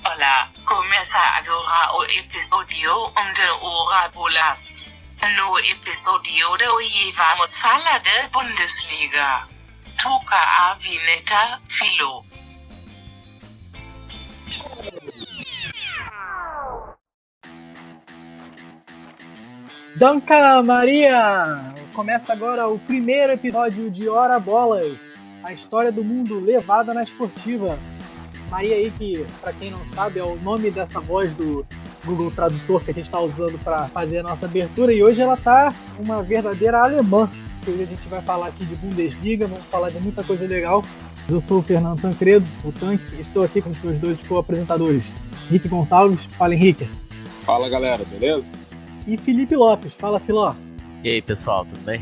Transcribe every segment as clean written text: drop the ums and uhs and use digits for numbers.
Olá, começa agora o episódio de Ora Bolas. No episódio de hoje vamos falar da Bundesliga. Toca a vinheta, Filo. Danca Maria! Começa agora o primeiro episódio de Ora Bolas, a história do mundo levada na esportiva. Maria aí, que pra quem não sabe é o nome dessa voz do Google Tradutor que a gente está usando para fazer a nossa abertura, e hoje ela tá uma verdadeira alemã. Hoje a gente vai falar aqui de Bundesliga, vamos falar de muita coisa legal. Eu sou o Fernando Tancredo, o Tanque, estou aqui com os meus dois co-apresentadores, Henrique Gonçalves. Fala, Henrique. Fala, galera, beleza? E Felipe Lopes. Fala, Filó. E aí, pessoal, tudo bem?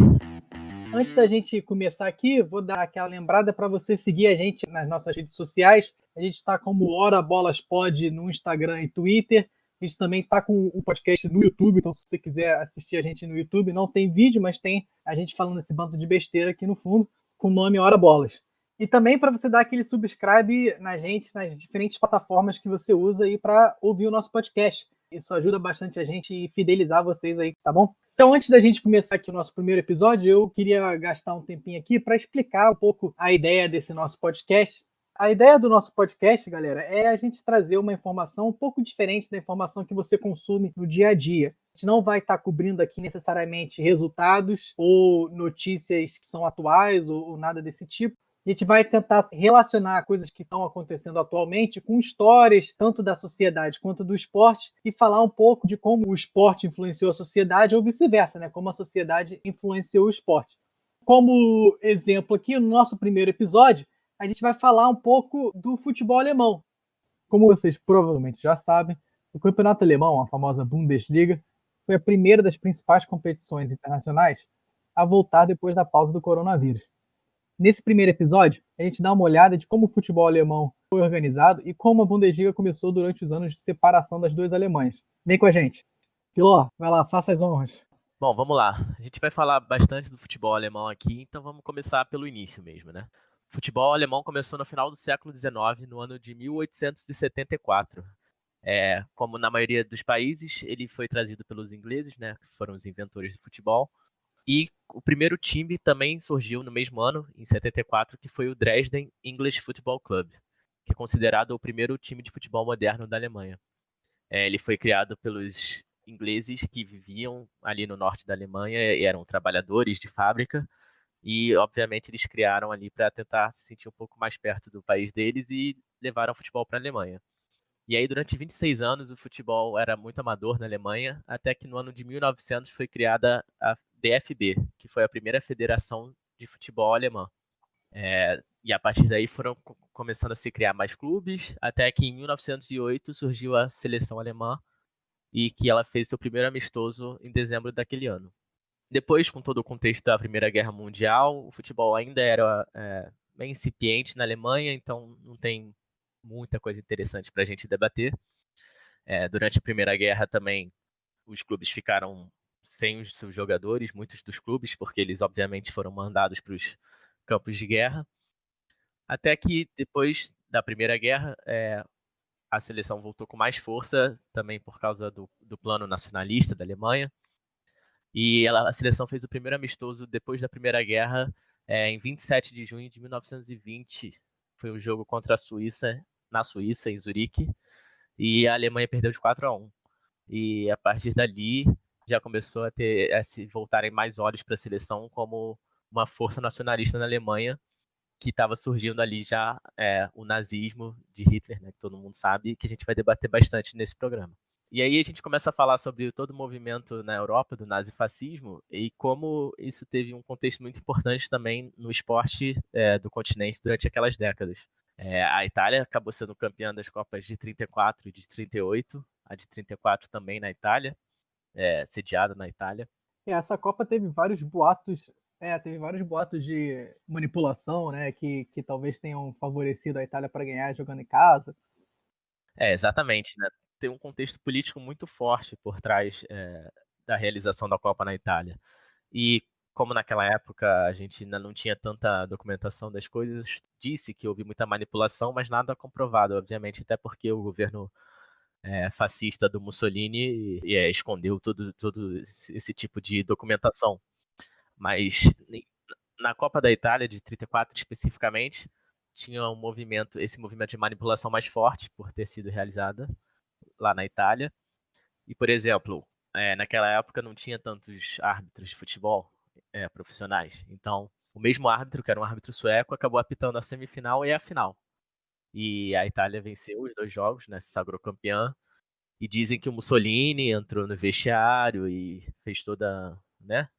Antes da gente começar aqui, vou dar aquela lembrada para você seguir a gente nas nossas redes sociais. A gente está como Ora Bolas Pod no Instagram e Twitter. A gente também está com um podcast no YouTube, então se você quiser assistir a gente no YouTube, não tem vídeo, mas tem a gente falando esse bando de besteira aqui no fundo, com o nome Ora Bolas. E também para você dar aquele subscribe na gente, nas diferentes plataformas que você usa aí para ouvir o nosso podcast. Isso ajuda bastante a gente e fidelizar vocês aí, tá bom? Então, antes da gente começar aqui o nosso primeiro episódio, eu queria gastar um tempinho aqui para explicar um pouco a ideia desse nosso podcast. A ideia do nosso podcast, galera, é a gente trazer uma informação um pouco diferente da informação que você consome no dia a dia. A gente não vai estar cobrindo aqui necessariamente resultados ou notícias que são atuais ou nada desse tipo. A gente vai tentar relacionar coisas que estão acontecendo atualmente com histórias, tanto da sociedade quanto do esporte, e falar um pouco de como o esporte influenciou a sociedade ou vice-versa, né? Como a sociedade influenciou o esporte. Como exemplo aqui, no nosso primeiro episódio, a gente vai falar um pouco do futebol alemão. Como vocês provavelmente já sabem, o campeonato alemão, a famosa Bundesliga, foi a primeira das principais competições internacionais a voltar depois da pausa do coronavírus. Nesse primeiro episódio, a gente dá uma olhada de como o futebol alemão foi organizado e como a Bundesliga começou durante os anos de separação das duas Alemanhas. Vem com a gente. Filó, vai lá, faça as honras. Bom, vamos lá. A gente vai falar bastante do futebol alemão aqui, então vamos começar pelo início mesmo, né? O futebol alemão começou no final do século XIX, no ano de 1874. Como na maioria dos países, ele foi trazido pelos ingleses, né, que foram os inventores do futebol. E o primeiro time também surgiu no mesmo ano, em 74, que foi o Dresden English Football Club, que é considerado o primeiro time de futebol moderno da Alemanha. Ele foi criado pelos ingleses que viviam ali no norte da Alemanha e eram trabalhadores de fábrica, e obviamente eles criaram ali para tentar se sentir um pouco mais perto do país deles e levaram o futebol para a Alemanha. E aí, durante 26 anos, o futebol era muito amador na Alemanha, até que no ano de 1900 foi criada a DFB, que foi a primeira federação de futebol alemã. E a partir daí foram começando a se criar mais clubes, até que em 1908 surgiu a seleção alemã, e que ela fez seu primeiro amistoso em dezembro daquele ano. Depois, com todo o contexto da Primeira Guerra Mundial, o futebol ainda era bem incipiente na Alemanha, então não tem muita coisa interessante para a gente debater. Durante a Primeira Guerra também os clubes ficaram sem os seus jogadores, muitos dos clubes, porque eles obviamente foram mandados para os campos de guerra. Até que depois da Primeira Guerra, a seleção voltou com mais força, também por causa do plano nacionalista da Alemanha. E a seleção fez o primeiro amistoso depois da Primeira Guerra, em 27 de junho de 1920. Foi um jogo contra a Suíça, na Suíça, em Zurique. E a Alemanha perdeu de 4-1. E a partir dali já começou a se voltarem mais olhos para a seleção como uma força nacionalista na Alemanha, que estava surgindo ali já o nazismo de Hitler, né, que todo mundo sabe, que a gente vai debater bastante nesse programa. E aí a gente começa a falar sobre todo o movimento na Europa do nazifascismo e como isso teve um contexto muito importante também no esporte do continente durante aquelas décadas. A Itália acabou sendo campeã das Copas de 34 e de 38, a de 34 também na Itália, sediada na Itália. Essa Copa teve vários boatos. Teve vários boatos de manipulação, né? Que talvez tenham favorecido a Itália para ganhar jogando em casa. Exatamente, né? Tem um contexto político muito forte por trás da realização da Copa na Itália. E como naquela época a gente ainda não tinha tanta documentação das coisas, disse que houve muita manipulação, mas nada comprovado, obviamente, até porque o governo fascista do Mussolini escondeu todo esse tipo de documentação. Mas na Copa da Itália de 34 especificamente, tinha esse movimento de manipulação mais forte por ter sido realizada lá na Itália. E, por exemplo, naquela época não tinha tantos árbitros de futebol profissionais. Então, o mesmo árbitro, que era um árbitro sueco, acabou apitando a semifinal e a final. E a Itália venceu os 2 jogos, né, se sagrou campeã. E dizem que o Mussolini entrou no vestiário e fez né?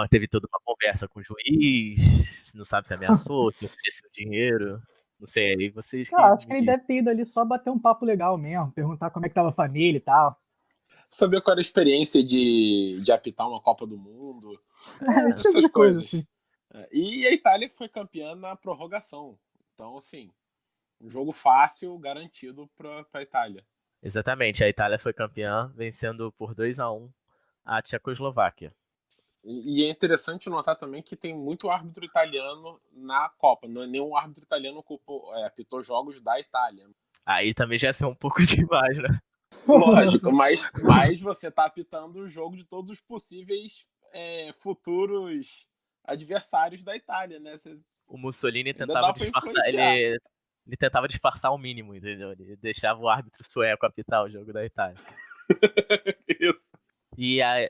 Teve toda uma conversa com o juiz, não sabe se ameaçou, se ofereceu dinheiro. Não sei, aí vocês que Acho que me ele dizem. deve ter ido ali só bater um papo legal mesmo, perguntar como é que tava a família e tal. Saber qual era a experiência de apitar uma Copa do Mundo, Esse tipo essas de coisa, coisas. assim. E a Itália foi campeã na prorrogação. Então, assim, um jogo fácil, garantido para a Itália. Exatamente, a Itália foi campeã, vencendo por 2-1 a Tchecoslováquia. E é interessante notar também que tem muito árbitro italiano na Copa. Não é nenhum árbitro italiano apitou jogos da Itália. Aí também já é um pouco demais, né? Lógico, mas você tá apitando o jogo de todos os possíveis futuros adversários da Itália, né? O Mussolini Ainda tentava dá para disfarçar, influenciar. ele tentava disfarçar o mínimo, entendeu? Ele deixava o árbitro sueco apitar o jogo da Itália. Isso.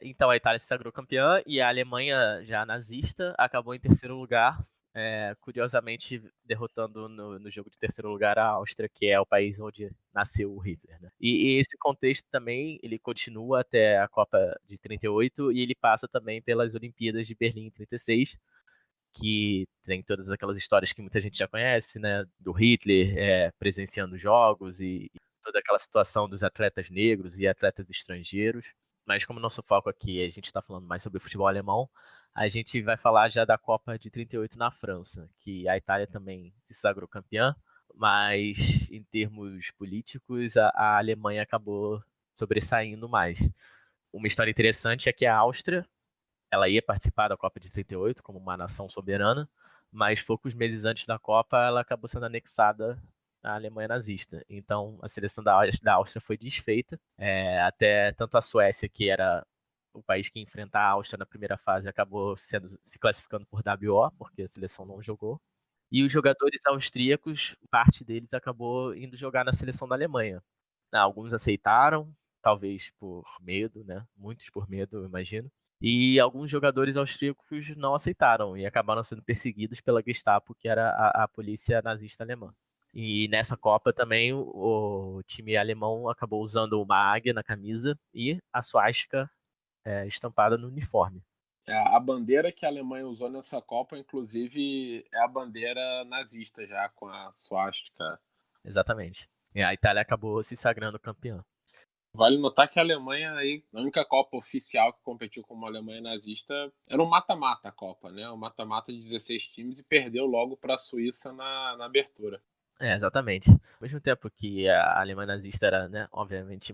Então a Itália se sagrou campeã e a Alemanha, já nazista, acabou em terceiro lugar, curiosamente derrotando no jogo de terceiro lugar a Áustria, que é o país onde nasceu o Hitler. Né? E esse contexto também, ele continua até a Copa de 38 e ele passa também pelas Olimpíadas de Berlim em 36, que tem todas aquelas histórias que muita gente já conhece, né? Do Hitler presenciando jogos e toda aquela situação dos atletas negros e atletas estrangeiros. Mas como nosso foco aqui, a gente está falando mais sobre o futebol alemão, a gente vai falar já da Copa de 38 na França, que a Itália também se sagrou campeã, mas em termos políticos, a Alemanha acabou sobressaindo mais. Uma história interessante é que a Áustria, ela ia participar da Copa de 38 como uma nação soberana, mas poucos meses antes da Copa ela acabou sendo anexada à Alemanha nazista. Então a seleção da Áustria foi desfeita. Até tanto a Suécia, que era o país que ia enfrentar a Áustria na primeira fase, acabou se classificando por WO, porque a seleção não jogou. E os jogadores austríacos, parte deles acabou indo jogar na seleção da Alemanha. Alguns aceitaram, talvez por medo, né? Muitos por medo, eu imagino. E alguns jogadores austríacos não aceitaram e acabaram sendo perseguidos pela Gestapo, que era a polícia nazista alemã. E nessa Copa também o time alemão acabou usando uma águia na camisa e a suástica estampada no uniforme. A bandeira que a Alemanha usou nessa Copa, inclusive, é a bandeira nazista já, com a suástica. Exatamente. E a Itália acabou se sagrando campeã. Vale notar que a Alemanha, aí, a única Copa oficial que competiu como Alemanha nazista, era um mata-mata a Copa, né? Um mata-mata de 16 times e perdeu logo para a Suíça na abertura. Exatamente. Ao mesmo tempo que a Alemanha nazista era, né, obviamente,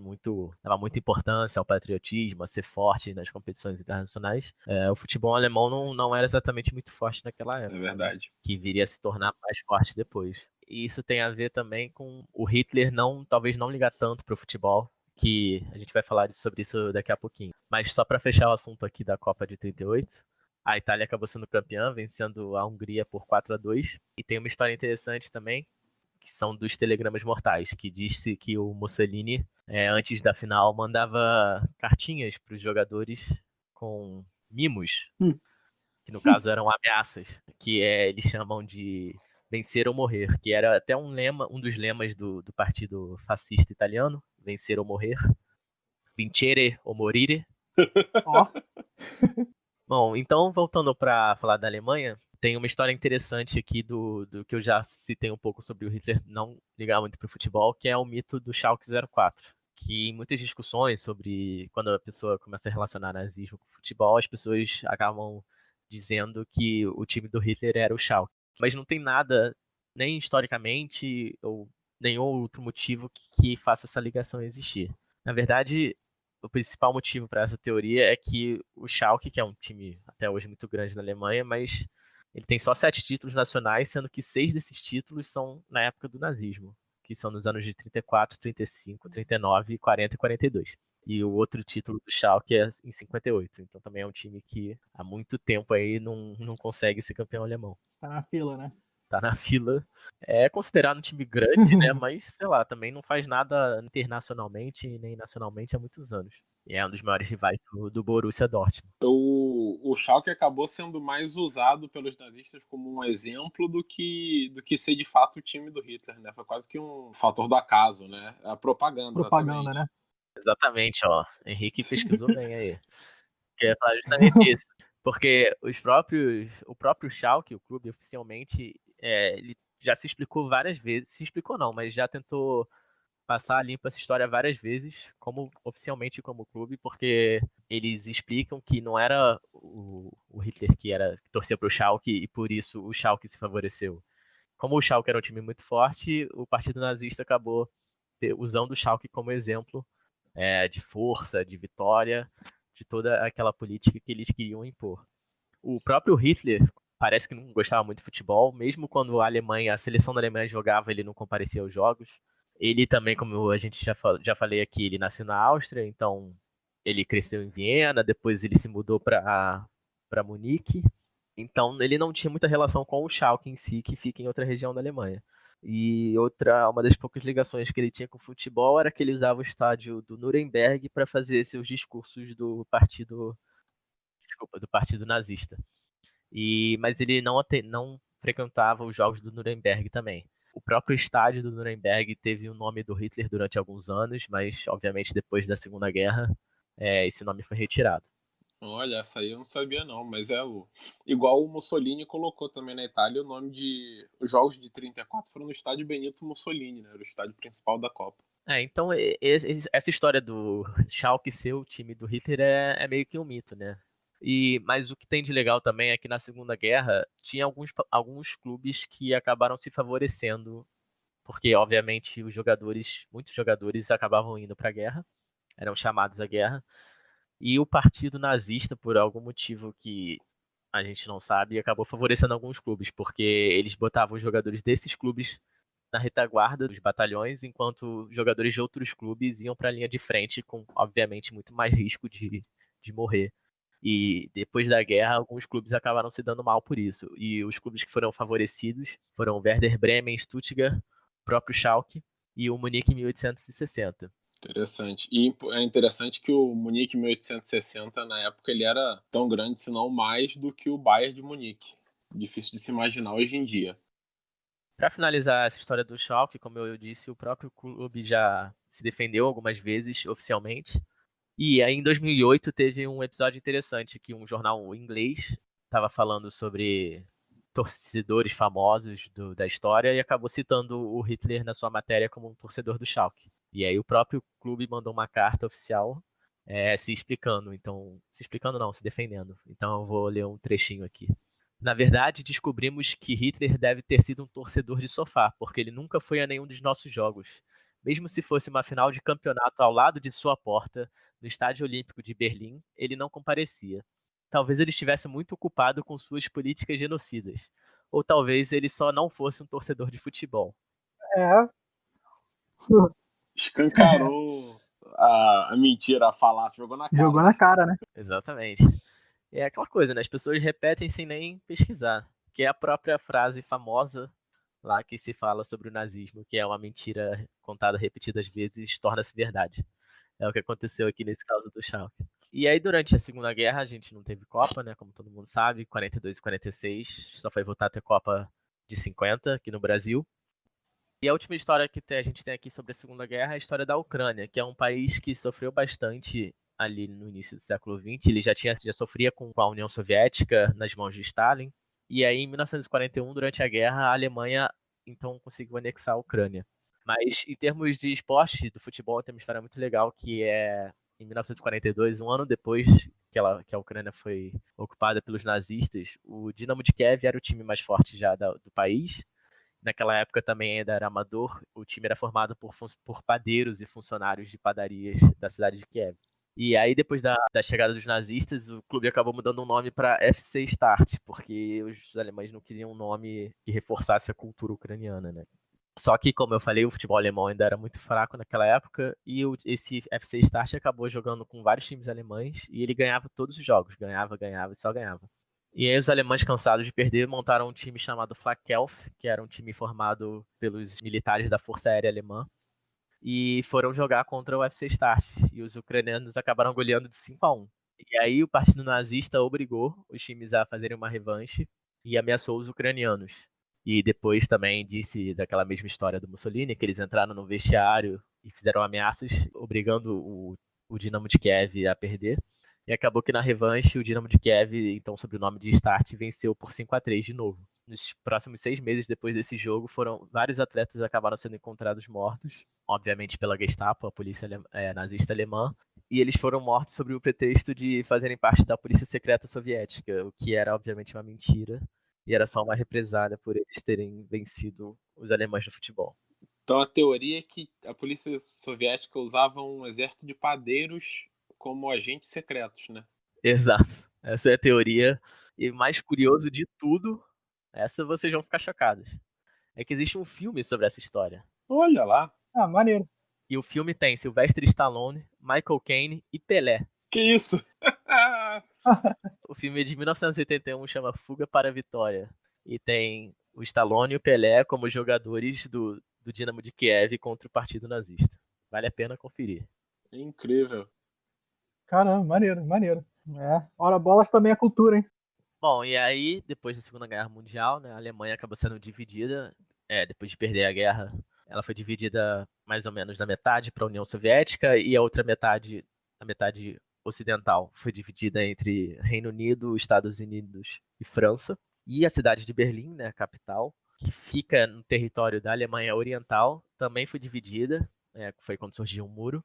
dava muita importância ao patriotismo, a ser forte nas competições internacionais, o futebol alemão não era exatamente muito forte naquela época. É verdade. Né, que viria a se tornar mais forte depois. E isso tem a ver também com o Hitler talvez não ligar tanto para o futebol, que a gente vai falar sobre isso daqui a pouquinho. Mas só para fechar o assunto aqui da Copa de 38, a Itália acabou sendo campeã, vencendo a Hungria por 4-2. E tem uma história interessante também, que são dos telegramas mortais, que disse que o Mussolini, antes da final, mandava cartinhas para os jogadores com mimos, que no caso eram ameaças, que eles chamam de vencer ou morrer, que era até um dos lemas do partido fascista italiano, vencer ou morrer, vincere ou morire. Ó. Bom, então voltando para falar da Alemanha, tem uma história interessante aqui do que eu já citei um pouco sobre o Hitler não ligar muito para o futebol, que é o mito do Schalke 04. Que em muitas discussões sobre quando a pessoa começa a relacionar nazismo com futebol, as pessoas acabam dizendo que o time do Hitler era o Schalke. Mas não tem nada, nem historicamente ou nenhum outro motivo que faça essa ligação existir. Na verdade, o principal motivo para essa teoria é que o Schalke, que é um time até hoje muito grande na Alemanha, mas ele tem só 7 títulos nacionais, sendo que 6 desses títulos são na época do nazismo, que são nos anos de 34, 35, 39, 40 e 42. E o outro título do Schalke é em 58. Então também é um time que há muito tempo aí não consegue ser campeão alemão. Tá na fila, né? Tá na fila. É considerado um time grande, né? Mas, sei lá, também não faz nada internacionalmente nem nacionalmente há muitos anos. E é um dos maiores rivais do Borussia Dortmund. O Schalke acabou sendo mais usado pelos nazistas como um exemplo do que ser de fato o time do Hitler, né? Foi quase que um fator do acaso, né? A propaganda, Propaganda, exatamente. né? Exatamente, ó. Henrique pesquisou bem aí. Que é falar justamente isso. Porque o próprio Schalke, o clube oficialmente, ele já se explicou várias vezes. Se explicou não, mas já tentou passar limpo essa história várias vezes, como oficialmente como clube, porque eles explicam que não era o Hitler que torcia pro Schalke e por isso o Schalke se favoreceu. Como o Schalke era um time muito forte, o partido nazista acabou usando o Schalke como exemplo de força, de vitória, de toda aquela política que eles queriam impor. O próprio Hitler parece que não gostava muito de futebol, mesmo quando a seleção da Alemanha jogava, ele não comparecia aos jogos. Ele também, como a gente já falei aqui, ele nasceu na Áustria, então ele cresceu em Viena, depois ele se mudou para Munique. Então ele não tinha muita relação com o Schalke em si, que fica em outra região da Alemanha. E uma das poucas ligações que ele tinha com o futebol era que ele usava o estádio do Nuremberg para fazer seus discursos do partido nazista. Mas ele não frequentava os jogos do Nuremberg também. O próprio estádio do Nuremberg teve o nome do Hitler durante alguns anos, mas obviamente depois da Segunda Guerra esse nome foi retirado. Olha, essa aí eu não sabia não, mas igual o Mussolini colocou também na Itália o nome de os jogos de 34 foram no estádio Benito Mussolini, né? Era o estádio principal da Copa. Então essa história do Schalke ser o time do Hitler é meio que um mito, né? Mas o que tem de legal também é que na Segunda Guerra tinha alguns clubes que acabaram se favorecendo, porque obviamente muitos jogadores acabavam indo para a guerra, eram chamados à guerra, e o partido nazista, por algum motivo que a gente não sabe, acabou favorecendo alguns clubes, porque eles botavam os jogadores desses clubes na retaguarda dos batalhões, enquanto jogadores de outros clubes iam para a linha de frente com, obviamente, muito mais risco de morrer. E depois da guerra, alguns clubes acabaram se dando mal por isso. E os clubes que foram favorecidos foram o Werder Bremen, Stuttgart, o próprio Schalke e o Munique 1860. Interessante. E é interessante que o Munique 1860, na época, ele era tão grande, se não mais, do que o Bayern de Munique. Difícil de se imaginar hoje em dia. Para finalizar essa história do Schalke, como eu disse, o próprio clube já se defendeu algumas vezes oficialmente. E aí em 2008 teve um episódio interessante que um jornal inglês estava falando sobre torcedores famosos da história e acabou citando o Hitler na sua matéria como um torcedor do Schalke. E aí o próprio clube mandou uma carta oficial se explicando. Então, se explicando não, se defendendo. Então eu vou ler um trechinho aqui. Na verdade, descobrimos que Hitler deve ter sido um torcedor de sofá, porque ele nunca foi a nenhum dos nossos jogos. Mesmo se fosse uma final de campeonato ao lado de sua porta, no Estádio Olímpico de Berlim, ele não comparecia. Talvez ele estivesse muito ocupado com suas políticas genocidas. Ou talvez ele só não fosse um torcedor de futebol. É. Escancarou a mentira, a falácia, jogou na cara. Jogou na cara, né? Exatamente. É aquela coisa, né? As pessoas repetem sem nem pesquisar. Que é a própria frase famosa lá que se fala sobre o nazismo, que é uma mentira contada repetidas vezes, torna-se verdade. É o que aconteceu aqui nesse caso do Schalke. E aí, durante a Segunda Guerra, a gente não teve Copa, né? Como todo mundo sabe, 42 e 46. Só foi voltar a ter Copa de 50 aqui no Brasil. E a última história que a gente tem aqui sobre a Segunda Guerra é a história da Ucrânia, que é um país que sofreu bastante ali no início do século XX. Ele já sofria com a União Soviética nas mãos de Stalin. E aí, em 1941, durante a guerra, a Alemanha então conseguiu anexar a Ucrânia. Mas em termos de esporte, do futebol, tem uma história muito legal que é em 1942, um ano depois que a Ucrânia foi ocupada pelos nazistas, o Dinamo de Kiev era o time mais forte já do país. Naquela época também ainda era amador, o time era formado por padeiros e funcionários de padarias da cidade de Kiev. E aí, depois da chegada dos nazistas, o clube acabou mudando o nome para FC Start, porque os alemães não queriam um nome que reforçasse a cultura ucraniana, né? Só que, como eu falei, o futebol alemão ainda era muito fraco naquela época, e esse FC Start acabou jogando com vários times alemães, e ele ganhava todos os jogos, ganhava e só ganhava. E aí os alemães, cansados de perder, montaram um time chamado Flakelf, que era um time formado pelos militares da Força Aérea Alemã, e foram jogar contra o FC Start, e os ucranianos acabaram goleando de 5-1. E aí o partido nazista obrigou os times a fazerem uma revanche e ameaçou os ucranianos. E depois também disse daquela mesma história do Mussolini, que eles entraram no vestiário e fizeram ameaças, obrigando o Dinamo de Kiev a perder. E acabou que na revanche o Dinamo de Kiev, então sob o nome de Start, venceu por 5-3 de novo. Nos próximos 6 meses depois desse jogo, vários atletas acabaram sendo encontrados mortos, obviamente pela Gestapo, a polícia nazista alemã, e eles foram mortos sob o pretexto de fazerem parte da polícia secreta soviética, o que era obviamente uma mentira, e era só uma represália por eles terem vencido os alemães no futebol. Então a teoria é que a polícia soviética usava um exército de padeiros como agentes secretos, né? Exato. Essa é a teoria. E mais curioso de tudo, essa vocês vão ficar chocados, é que existe um filme sobre essa história. Olha lá. Ah, maneiro. E o filme tem Sylvester Stallone, Michael Caine e Pelé. Que isso? O filme é de 1981, chama Fuga para a Vitória. E tem o Stallone e o Pelé como jogadores do Dinamo de Kiev contra o partido nazista. Vale a pena conferir. Incrível. Caramba, maneiro, maneiro. Ora, bolas também é cultura, hein? Bom, e aí, depois da Segunda Guerra Mundial, né, a Alemanha acabou sendo dividida. Depois de perder a guerra, ela foi dividida mais ou menos na metade para a União Soviética, e a outra metade, a metade ocidental, foi dividida entre Reino Unido, Estados Unidos e França. E a cidade de Berlim, né, a capital, que fica no território da Alemanha Oriental, também foi dividida, foi quando surgiu um muro,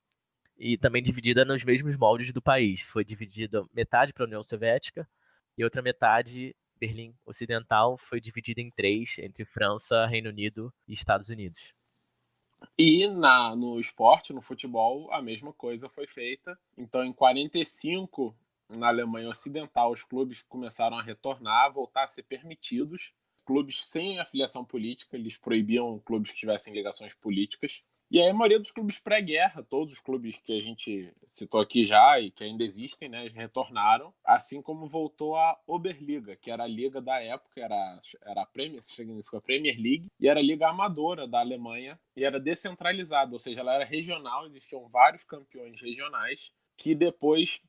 e também dividida nos mesmos moldes do país. Foi dividida metade para a União Soviética e outra metade, Berlim Ocidental, foi dividida em 3, entre França, Reino Unido e Estados Unidos. E no esporte, no futebol, a mesma coisa foi feita. Então, em 45, na Alemanha Ocidental, os clubes começaram a retornar, a voltar a ser permitidos. Clubes sem afiliação política, eles proibiam clubes que tivessem ligações políticas. E aí a maioria dos clubes pré-guerra, todos os clubes que a gente citou aqui já e que ainda existem, né, retornaram, assim como voltou a Oberliga, que era a liga da época, era a Premier, significa Premier League, e era a liga amadora da Alemanha, e era descentralizada, ou seja, ela era regional, existiam vários campeões regionais, que depois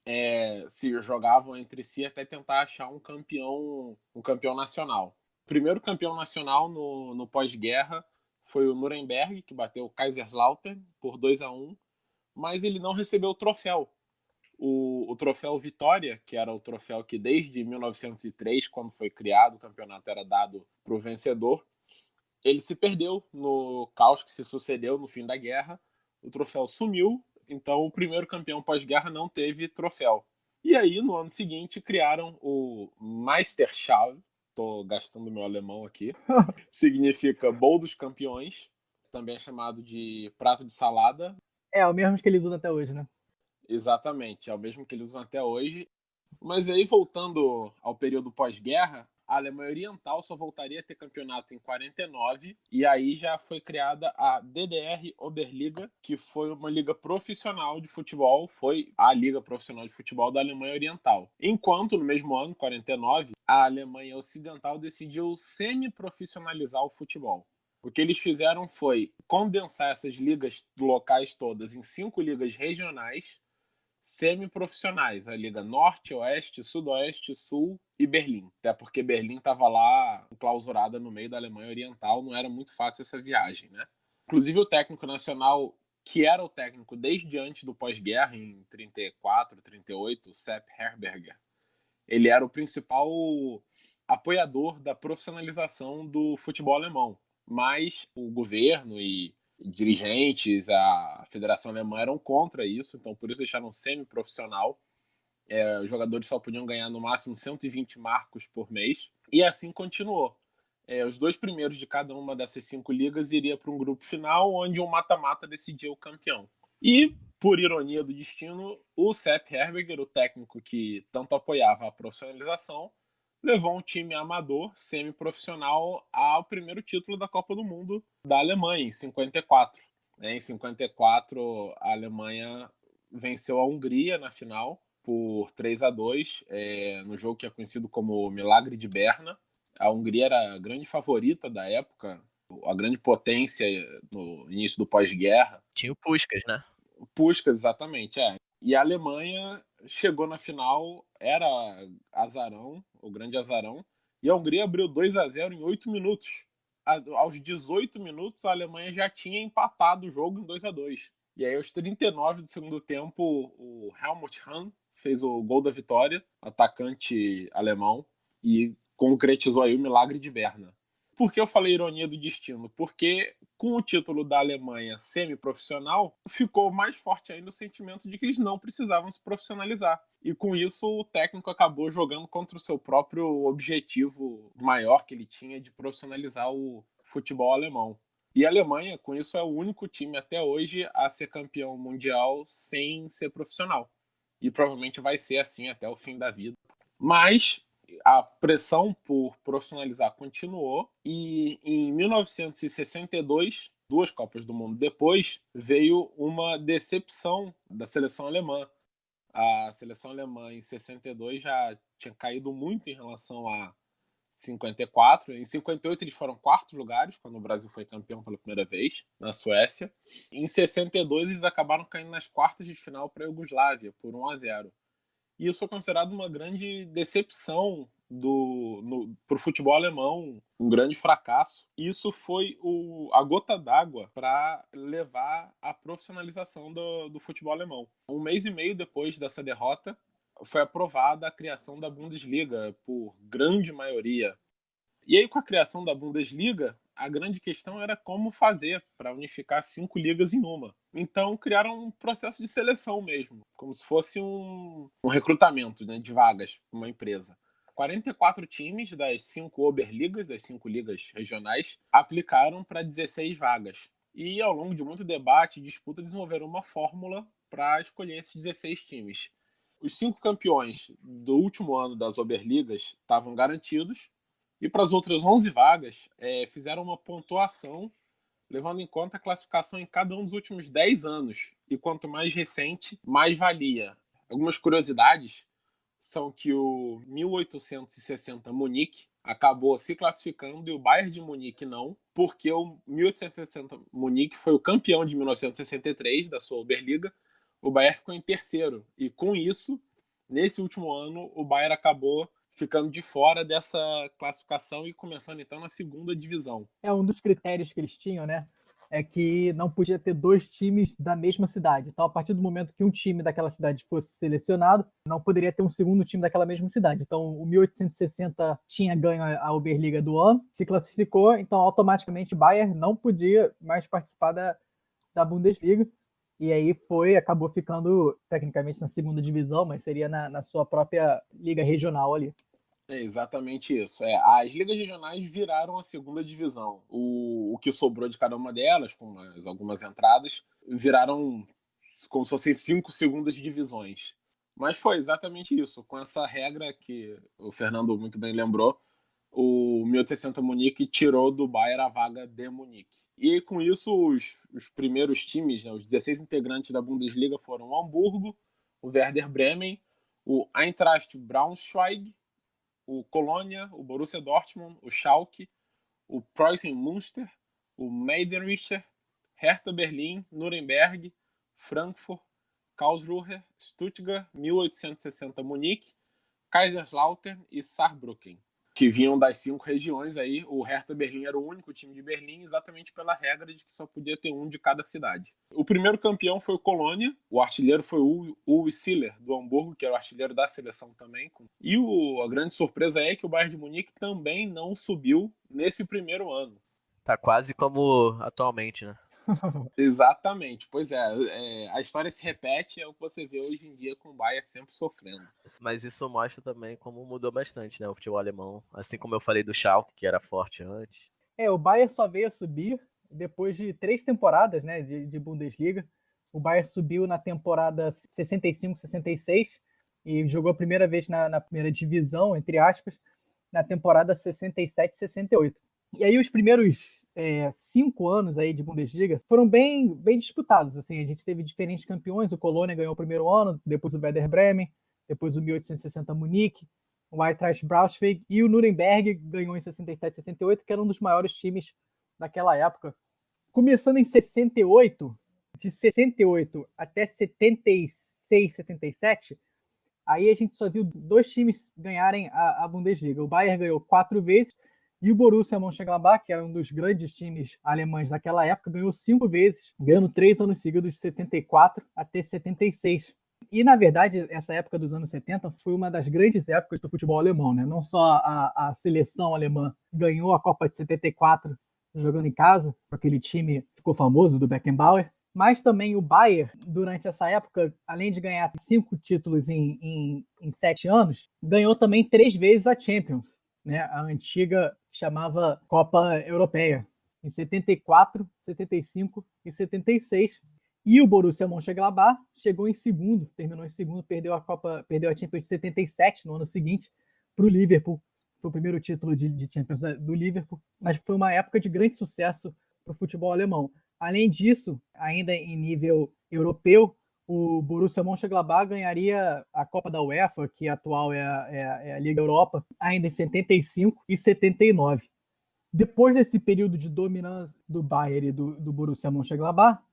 se jogavam entre si até tentar achar um campeão nacional. O primeiro campeão nacional no pós-guerra foi o Nuremberg, que bateu o Kaiserslautern por 2-1, mas ele não recebeu o troféu. O troféu Vitória, que era o troféu que desde 1903, quando foi criado, o campeonato era dado para o vencedor, ele se perdeu no caos que se sucedeu no fim da guerra, o troféu sumiu, então o primeiro campeão pós-guerra não teve troféu. E aí, no ano seguinte, criaram o Meisterschale, tô gastando meu alemão aqui, significa bolo dos campeões, também é chamado de prato de salada. É o mesmo que eles usam até hoje, né? Exatamente, é o mesmo que eles usam até hoje. Mas aí, voltando ao período pós-guerra, a Alemanha Oriental só voltaria a ter campeonato em 49, e aí já foi criada a DDR Oberliga, que foi uma liga profissional de futebol, foi a liga profissional de futebol da Alemanha Oriental. Enquanto, no mesmo ano, 49, a Alemanha Ocidental decidiu semi-profissionalizar o futebol. O que eles fizeram foi condensar essas ligas locais todas em 5 ligas regionais, semi-profissionais, a Liga Norte, Oeste, Sudoeste, Sul e Berlim. Até porque Berlim estava lá clausurada no meio da Alemanha Oriental, não era muito fácil essa viagem, né? Inclusive o técnico nacional, que era o técnico desde antes do pós-guerra, em 34, 38, o Sepp Herberger, ele era o principal apoiador da profissionalização do futebol alemão. Mas o governo e dirigentes, a Federação Alemã eram contra isso, então por isso deixaram semi-profissional. Os jogadores só podiam ganhar no máximo 120 marcos por mês, e assim continuou. Os 2 primeiros de cada uma dessas 5 ligas iria para um grupo final, onde um mata-mata decidia o campeão. E Por ironia do destino, o Sepp Herberger, o técnico que tanto apoiava a profissionalização, levou um time amador, semi-profissional, ao primeiro título da Copa do Mundo da Alemanha, em 54. Em 54, a Alemanha venceu a Hungria na final por 3-2, no jogo que é conhecido como Milagre de Berna. A Hungria era a grande favorita da época, a grande potência no início do pós-guerra. Tinha o Puskás, né? O Puskás, exatamente, E a Alemanha chegou na final, era azarão, o grande azarão, e a Hungria abriu 2-0 em 8 minutos. Aos 18 minutos, a Alemanha já tinha empatado o jogo em 2-2. E aí, aos 39 do segundo tempo, o Helmut Hahn fez o gol da vitória, atacante alemão, e concretizou aí o milagre de Berna. Por que eu falei ironia do destino? Porque com o título da Alemanha semi-profissional, ficou mais forte ainda o sentimento de que eles não precisavam se profissionalizar. E com isso, o técnico acabou jogando contra o seu próprio objetivo maior que ele tinha de profissionalizar o futebol alemão. E a Alemanha, com isso, é o único time até hoje a ser campeão mundial sem ser profissional. E provavelmente vai ser assim até o fim da vida. Mas a pressão por profissionalizar continuou e em 1962, 2 Copas do Mundo depois, veio uma decepção da seleção alemã. A seleção alemã em 62 já tinha caído muito em relação a 54. Em 58 eles foram 4º lugares, quando o Brasil foi campeão pela primeira vez, na Suécia. Em 62 eles acabaram caindo nas quartas de final para a Iugoslávia, por 1-0. E isso é considerado uma grande decepção para o futebol alemão, um grande fracasso. Isso foi a gota d'água para levar à profissionalização do futebol alemão. 1 mês e meio depois dessa derrota, foi aprovada a criação da Bundesliga por grande maioria. E aí, com a criação da Bundesliga, a grande questão era como fazer para unificar 5 ligas em uma. Então, criaram um processo de seleção mesmo, como se fosse um recrutamento, né, de vagas para uma empresa. 44 times das 5 Oberligas, das 5 ligas regionais, aplicaram para 16 vagas. E, ao longo de muito debate e disputa, desenvolveram uma fórmula para escolher esses 16 times. Os 5 campeões do último ano das Oberligas estavam garantidos, e para as outras 11 vagas, fizeram uma pontuação levando em conta a classificação em cada um dos últimos 10 anos. E quanto mais recente, mais valia. Algumas curiosidades são que o 1860 Munique acabou se classificando e o Bayern de Munique não, porque o 1860 Munique foi o campeão de 1963 da sua Oberliga. O Bayern ficou em terceiro. E com isso, nesse último ano, o Bayern acabou ficando de fora dessa classificação e começando então na 2ª divisão. Um dos critérios que eles tinham, né, é que não podia ter 2 times da mesma cidade. Então, a partir do momento que um time daquela cidade fosse selecionado, não poderia ter um segundo time daquela mesma cidade. Então, o 1860 tinha ganho a Oberliga do ano, se classificou, então automaticamente o Bayern não podia mais participar da Bundesliga. E aí acabou ficando tecnicamente na 2ª divisão, mas seria na sua própria liga regional ali. É exatamente isso. As ligas regionais viraram a 2ª divisão. O que sobrou de cada uma delas, com algumas entradas, viraram como se fossem 5 segundas divisões. Mas foi exatamente isso. Com essa regra que o Fernando muito bem lembrou, o 1860 Munique tirou do Bayern a vaga de Munique. E com isso, os primeiros times, né, os 16 integrantes da Bundesliga foram o Hamburgo, o Werder Bremen, o Eintracht Braunschweig, o Colônia, o Borussia Dortmund, o Schalke, o Preußen Münster, o Meidenrichter, Hertha Berlim, Nuremberg, Frankfurt, Karlsruhe, Stuttgart, 1860 Munique, Kaiserslautern e Saarbrücken, que vinham das 5 regiões aí. O Hertha Berlim era o único time de Berlim, exatamente pela regra de que só podia ter um de cada cidade. O primeiro campeão foi o Colônia, o artilheiro foi o Uwe Seeler, do Hamburgo, que era o artilheiro da seleção também. E a grande surpresa é que o Bayern de Munique também não subiu nesse primeiro ano. Tá quase como atualmente, né? Exatamente, pois a história se repete, é o que você vê hoje em dia com o Bayern sempre sofrendo. Mas isso mostra também como mudou bastante, né, o futebol alemão, assim como eu falei do Schalke, que era forte antes. O Bayern só veio a subir depois de 3 temporadas, né, de Bundesliga. O Bayern subiu na temporada 65-66 e jogou a primeira vez na primeira divisão, entre aspas, na temporada 67-68. E aí os primeiros 5 anos aí de Bundesliga foram bem disputados. Assim, a gente teve diferentes campeões. O Colônia ganhou o primeiro ano, depois o Werder Bremen, depois o 1860 Munique, o Eintracht Braunschweig, e o Nuremberg ganhou em 67-68, que era um dos maiores times daquela época. Começando em 68, de 68 até 76, 77, aí a gente só viu 2 times ganharem a Bundesliga. O Bayern ganhou 4 vezes e o Borussia Mönchengladbach, que era um dos grandes times alemães daquela época, ganhou 5 vezes, ganhando 3 anos seguidos, de 74 até 76. E, na verdade, essa época dos anos 70 foi uma das grandes épocas do futebol alemão, né? Não só a seleção alemã ganhou a Copa de 74 jogando em casa, com aquele time que ficou famoso do Beckenbauer, mas também o Bayern, durante essa época, além de ganhar 5 títulos em 7 anos, ganhou também 3 vezes a Champions, né? A antiga chamava Copa Europeia, em 74, 75 e 76. E o Borussia Mönchengladbach chegou em segundo, terminou em segundo, perdeu a Champions de 77 no ano seguinte para o Liverpool. Foi o primeiro título de Champions do Liverpool, mas foi uma época de grande sucesso para o futebol alemão. Além disso, ainda em nível europeu, o Borussia Mönchengladbach ganharia a Copa da UEFA, que atual é a Liga Europa, ainda em 75 e 79. Depois desse período de dominância do Bayern e do Borussia Mönchengladbach,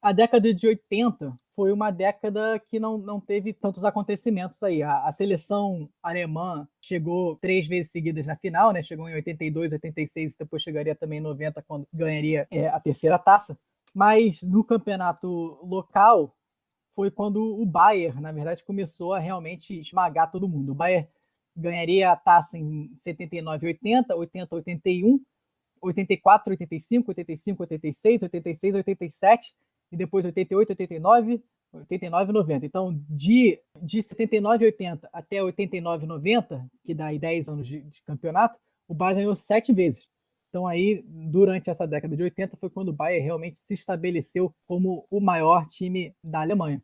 a década de 80 foi uma década que não teve tantos acontecimentos aí. A seleção alemã chegou 3 vezes seguidas na final, né? Chegou em 82, 86 e depois chegaria também em 90, quando ganharia a terceira taça. Mas no campeonato local foi quando o Bayern, na verdade, começou a realmente esmagar todo mundo. O Bayern ganharia a taça em 79 e 80, 80, 81, 84, 85, 85, 86, 86, 87 e depois 88, 89, 89 e 90. Então, de 79 e 80 até 89 e 90, que dá aí 10 anos de campeonato, o Bayern ganhou 7 vezes. Então, aí, durante essa década de 80, foi quando o Bayern realmente se estabeleceu como o maior time da Alemanha.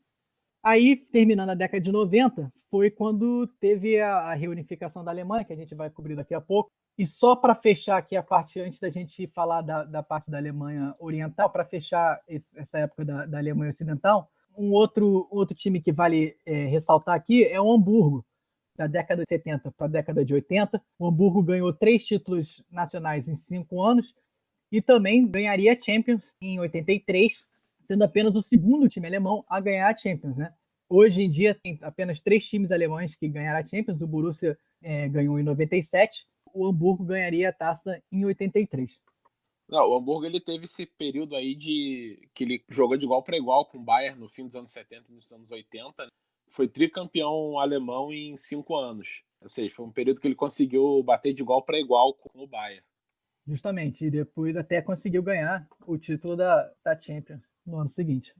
Aí, terminando a década de 90, foi quando teve a reunificação da Alemanha, que a gente vai cobrir daqui a pouco. E só para fechar aqui a parte, antes da gente falar da parte da Alemanha Oriental, para fechar essa época da Alemanha Ocidental, um outro time que vale ressaltar aqui é o Hamburgo, da década de 70 para a década de 80. O Hamburgo ganhou 3 títulos nacionais em 5 anos e também ganharia a Champions em 83, sendo apenas o segundo time alemão a ganhar a Champions, né? Hoje em dia tem apenas 3 times alemães que ganharam a Champions. O Borussia ganhou em 97, o Hamburgo ganharia a taça em 83. Não, o Hamburgo ele teve esse período aí que ele jogou de igual para igual com o Bayern no fim dos anos 70 e nos anos 80. Foi tricampeão alemão em 5 anos. Ou seja, foi um período que ele conseguiu bater de igual para igual com o Bayern. Justamente, e depois até conseguiu ganhar o título da Champions no ano seguinte.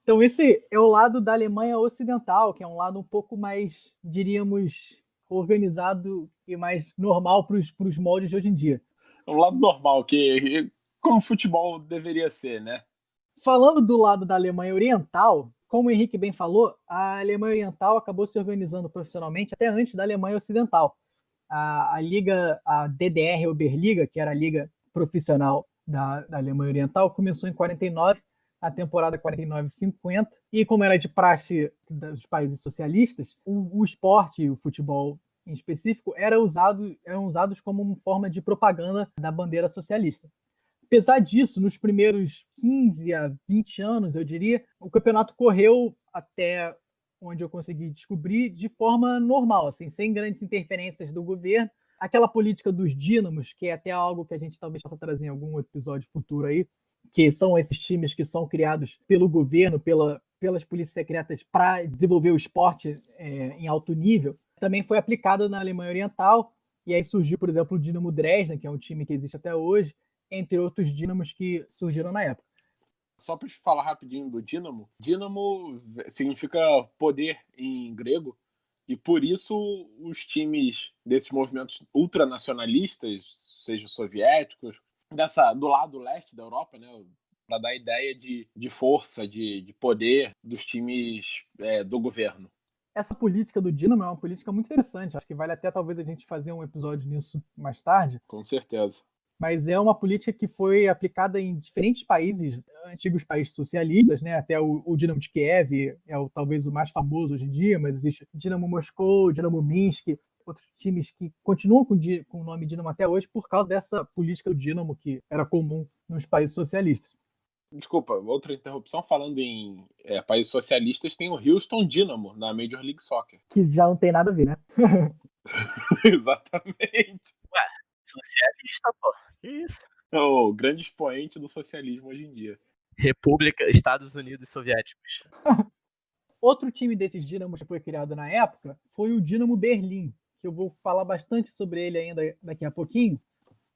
Então esse é o lado da Alemanha Ocidental, que é um lado um pouco mais, diríamos, organizado e mais normal para os moldes de hoje em dia. É um lado normal, como o futebol deveria ser, né? Falando do lado da Alemanha Oriental, como o Henrique bem falou, a Alemanha Oriental acabou se organizando profissionalmente até antes da Alemanha Ocidental. A liga, a DDR Oberliga, que era a liga profissional da Alemanha Oriental, começou em 49, a temporada 49-50, e como era de praxe dos países socialistas, o esporte, o futebol em específico, eram usados como uma forma de propaganda da bandeira socialista. Apesar disso, nos primeiros 15 a 20 anos, eu diria, o campeonato correu até onde eu consegui descobrir de forma normal, assim, sem grandes interferências do governo. Aquela política dos dínamos, que é até algo que a gente talvez possa trazer em algum episódio futuro aí, que são esses times que são criados pelo governo, pelas polícias secretas para desenvolver o esporte em alto nível, também foi aplicado na Alemanha Oriental, e aí surgiu, por exemplo, o Dynamo Dresden, que é um time que existe até hoje, entre outros dínamos que surgiram na época. Só para falar rapidinho do Dínamo, Dínamo significa poder em grego, e por isso os times desses movimentos ultranacionalistas, sejam soviéticos, do lado leste da Europa, né, para dar ideia de força, de poder dos times do governo. Essa política do Dinamo é uma política muito interessante. Acho que vale até talvez a gente fazer um episódio nisso mais tarde. Com certeza. Mas é uma política que foi aplicada em diferentes países, antigos países socialistas, né? Até o Dinamo de Kiev talvez o mais famoso hoje em dia, mas existe o Dinamo Moscou, o Dinamo Minsk, outros times que continuam com o nome Dinamo até hoje por causa dessa política do Dinamo que era comum nos países socialistas. Desculpa, outra interrupção, falando em países socialistas, tem o Houston Dynamo na Major League Soccer. Que já não tem nada a ver, né? Exatamente. Ué, socialista, pô. Que isso? É o grande expoente do socialismo hoje em dia. República, Estados Unidos Soviéticos. Outro time desses Dynamos que foi criado na época foi o Dynamo Berlim, que eu vou falar bastante sobre ele ainda daqui a pouquinho.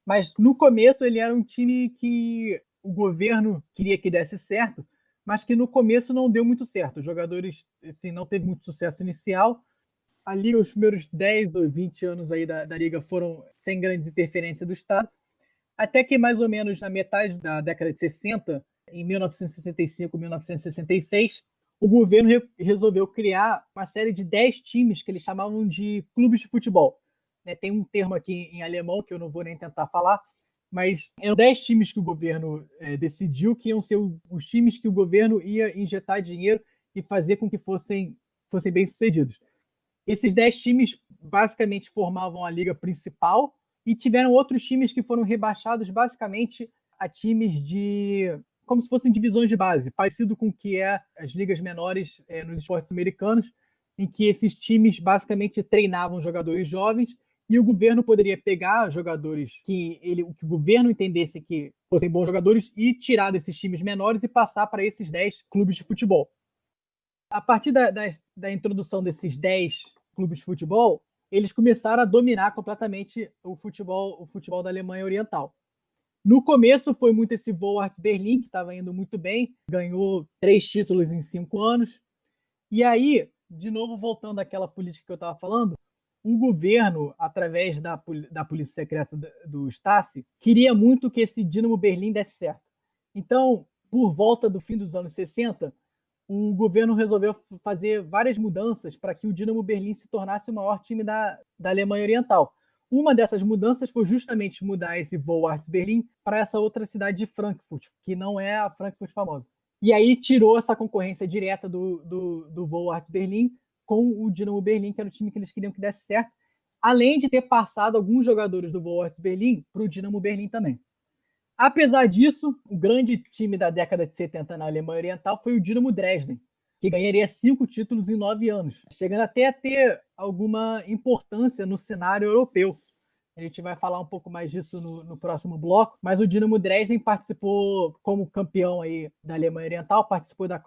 Mas no começo ele era um time que o governo queria que desse certo, mas que no começo não deu muito certo. Os jogadores assim, não teve muito sucesso inicial. A Liga, os primeiros 10 ou 20 anos aí da Liga foram sem grandes interferências do Estado, até que mais ou menos na metade da década de 60, em 1965, 1966, o governo resolveu criar uma série de 10 times que eles chamavam de clubes de futebol. Tem um termo aqui em alemão que eu não vou nem tentar falar, mas eram 10 times que o governo decidiu que iam ser os times que o governo ia injetar dinheiro e fazer com que fossem bem-sucedidos. Esses 10 times basicamente formavam a liga principal e tiveram outros times que foram rebaixados basicamente a times como se fossem divisões de base, parecido com o que é as ligas menores nos esportes americanos, em que esses times basicamente treinavam jogadores jovens e o governo poderia pegar jogadores que o governo entendesse que fossem bons jogadores e tirar desses times menores e passar para esses 10 clubes de futebol. A partir da introdução desses 10 clubes de futebol, eles começaram a dominar completamente o futebol da Alemanha Oriental. No começo foi muito esse Vorwärts Berlin, que estava indo muito bem, ganhou 3 títulos em 5 anos. E aí, de novo, voltando àquela política que eu estava falando, o governo, através da polícia secreta do Stasi, queria muito que esse Dynamo Berlim desse certo. Então, por volta do fim dos anos 60, o governo resolveu fazer várias mudanças para que o Dynamo Berlim se tornasse o maior time da Alemanha Oriental. Uma dessas mudanças foi justamente mudar esse Vorwärts Berlin para essa outra cidade de Frankfurt, que não é a Frankfurt famosa. E aí tirou essa concorrência direta do Vorwärts Berlin com o Dynamo Berlim, que era o time que eles queriam que desse certo, além de ter passado alguns jogadores do Vorwärts Berlin para o Dynamo Berlim também. Apesar disso, o grande time da década de 70 na Alemanha Oriental foi o Dynamo Dresden, que ganharia 5 títulos em 9 anos, chegando até a ter alguma importância no cenário europeu. A gente vai falar um pouco mais disso no próximo bloco, mas o Dynamo Dresden participou como campeão aí da Alemanha Oriental, participou da